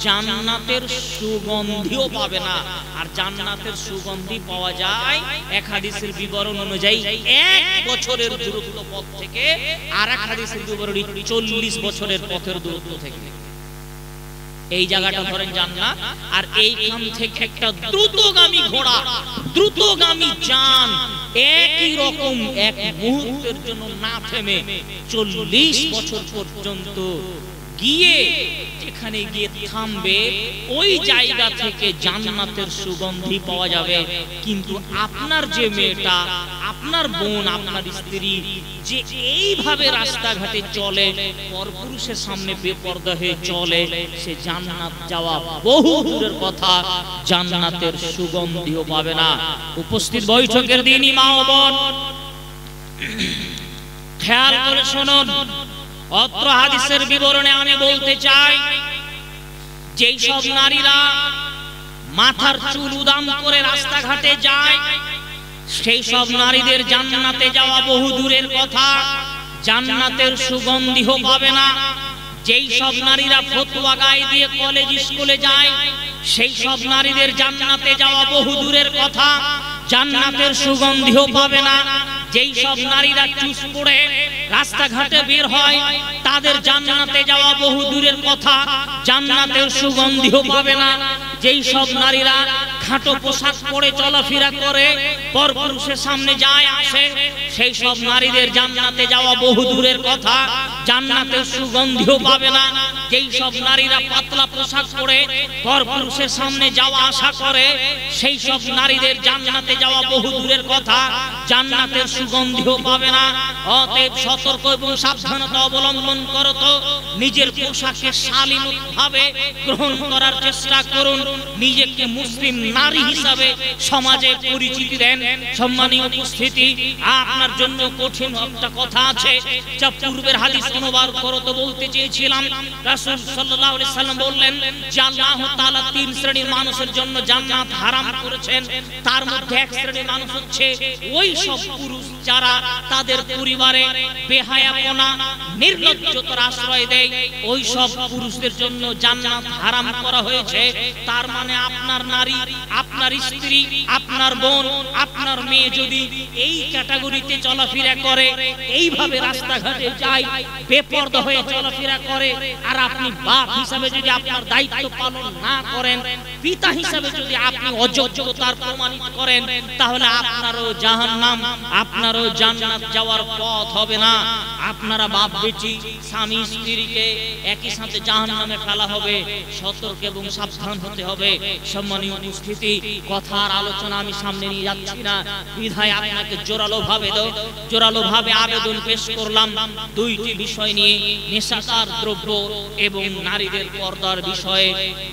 জান্নাতের সুগন্ধিও পাবে না। আর জান্নাতের সুগন্ধি পাওয়া যায় এক হাদিসের বিবরণ অনুযায়ী 1 বছরের দূরত্ব পথ থেকে, আর এক হাদিসের বিবরণী 40 বছরের পথের দূরত্ব থেকে। এই জায়গাটা ধরেন জান্নাত, আর এইখান থেকে একটা দ্রুতগামী ঘোড়া, দ্রুতগামী যান একই রকম এক মুহূর্তের জন্য না থেমে 40 বছর পর্যন্ত গিয়ে যেখানে গিয়ে থামবে, ওই জায়গা থেকে জান্নাতের সুগন্ধি পাওয়া যাবে। কিন্তু আপনার যে মেয়েটা, আপনার বোন, আপনার স্ত্রী যে এইভাবে রাস্তাঘাটে চলে, পরপুরুষের সামনে বেপরদা হয়ে চলে, সে জান্নাত যাওয়া বহু দূরের কথা, জান্নাতের সুগন্ধিও পাবে না। উপস্থিত বৈঠকের দিনই মা ও বোন খেয়াল করে শুনুন, অত্র হাদিসের বিবরণে আমি বলতে চাই, যেই সব নারীরা মাথার চুল উদাম করে রাস্তাঘাটে যায়, সেই সব নারীদের জান্নাতে যাওয়া বহু দূরের কথা, জান্নাতের সুগন্ধিও পাবে না। যেই সব নারীরা ফতুয়া গায়ে দিয়ে কলেজ স্কুলে যায়, সেই সব নারীদের জান্নাতে যাওয়া বহু দূরের কথা, জান্নাতের সুগন্ধিও পাবে না। যেই সব নারীরা চুস পড়ে রাস্তাঘাটে বের হয় তাদের জান্নাতে যাওয়া বহু দূরের কথা, জান্নাতের সুগন্ধিও পাবে না। যেই সব নারীরা খাটো পোশাক পরে চলাফেরা করে পরপুরুষের সামনে যায় আসে, সেই সব নারীদের জান্নাতে যাওয়া বহু দূরের কথা, জান্নাতের সুগন্ধিও পাবে না। যেই সব নারীরা পাতলা পোশাক পরে পরপুরুষের সামনে যাওয়া আসা করে, সেই সব নারীদের জান্নাতে যাওয়া বহু দূরের কথা, জান্নাতের সুগন্ধিও পাবে না। অতএব সতর্ক এবং সাবধানতা অবলম্বন করো তো, নিজের পোশাককে শালীনভাবে গ্রহণ করার চেষ্টা করুন, নিজেকে মুসলিম নারী হিসাবে সমাজে পরিচিতি দেন। সম্মানীয় উপস্থিতি, আপনার জন্য কঠিন একটা কথা আছে, যা পূর্বের হাদিস অনুবাদ করো তো বলতে চেয়েছিলাম। রাসূল সাল্লাল্লাহু আলাইহি সাল্লাম বললেন যে আল্লাহ তাআলা তিন শ্রেণীর মানুষের জন্য জান্নাত হারাম করেছেন। তার মধ্যে এক শ্রেণীর মানুষ হচ্ছে ওই সব পুরুষ যারা তাদের পরিবারে বেহায়াপনা নির্লজ্জতার আশ্রয় দেয়, ওই সব পুরুষদের জন্য জান্নাত হারাম করা হয়েছে। তার মানে আপনার নারী, আপনার স্ত্রী, আপনার বোন, আপনার মেয়ে যদি এই ক্যাটাগরিতে চলাফেরা করে, এইভাবে রাস্তাঘাটে যায়, বেপরদা হয়ে চলাফেরা করে, আর আপনি বাপ হিসাবে যদি আপনার দায়িত্ব পালন না করেন, পিতা হিসাবে যদি আপনি অযোগ্যতার প্রমাণিত করেন, তাহলে আপনারও জাহান্নাম, আপনারও জান্নাত যাওয়ার পথ হবে না। আপনারা বাপ বেটি স্বামী স্ত্রীকে একই সাথে জাহান্নামে ফেলা হবে। সতর্ক এবং সাবধান হতে হবে। সম্মানীয় উপস্থিতি, কথার আলোচনা আমি সামনে নিয়ে যাচ্ছি না, বিধায় আপনাকে জোরালো ভাবে আবেদন পেশ করলাম দুইটি বিষয় নিয়ে, নেশাদার দ্রব্য এবং নারীদের পর্দার বিষয়ে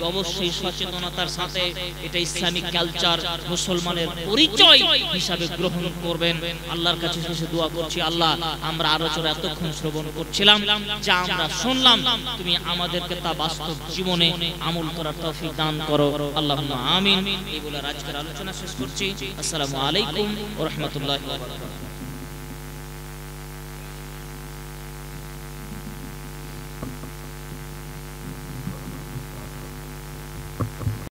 অবশ্যই সচেতনতার সাথে এটা ইসলামিক কালচার, মুসলমানের পরিচয় হিসাবে গ্রহণ করবেন। আল্লাহর কাছে শেষে দোয়া করছি, আল্লাহ আমরা আলোচনা এতক্ষণ শ্রবণ করছিলাম, যা আমরা শুনলাম তুমি আমাদেরকে তা বাস্তব জীবনে আমল করার তৌফিক দান করো। আল্লাহুম্মা আমিন। এই বলে আজকের আলোচনা শেষ করছি। আসসালামু আলাইকুম ওয়া রাহমাতুল্লাহি ওয়া বারাকাতুহু।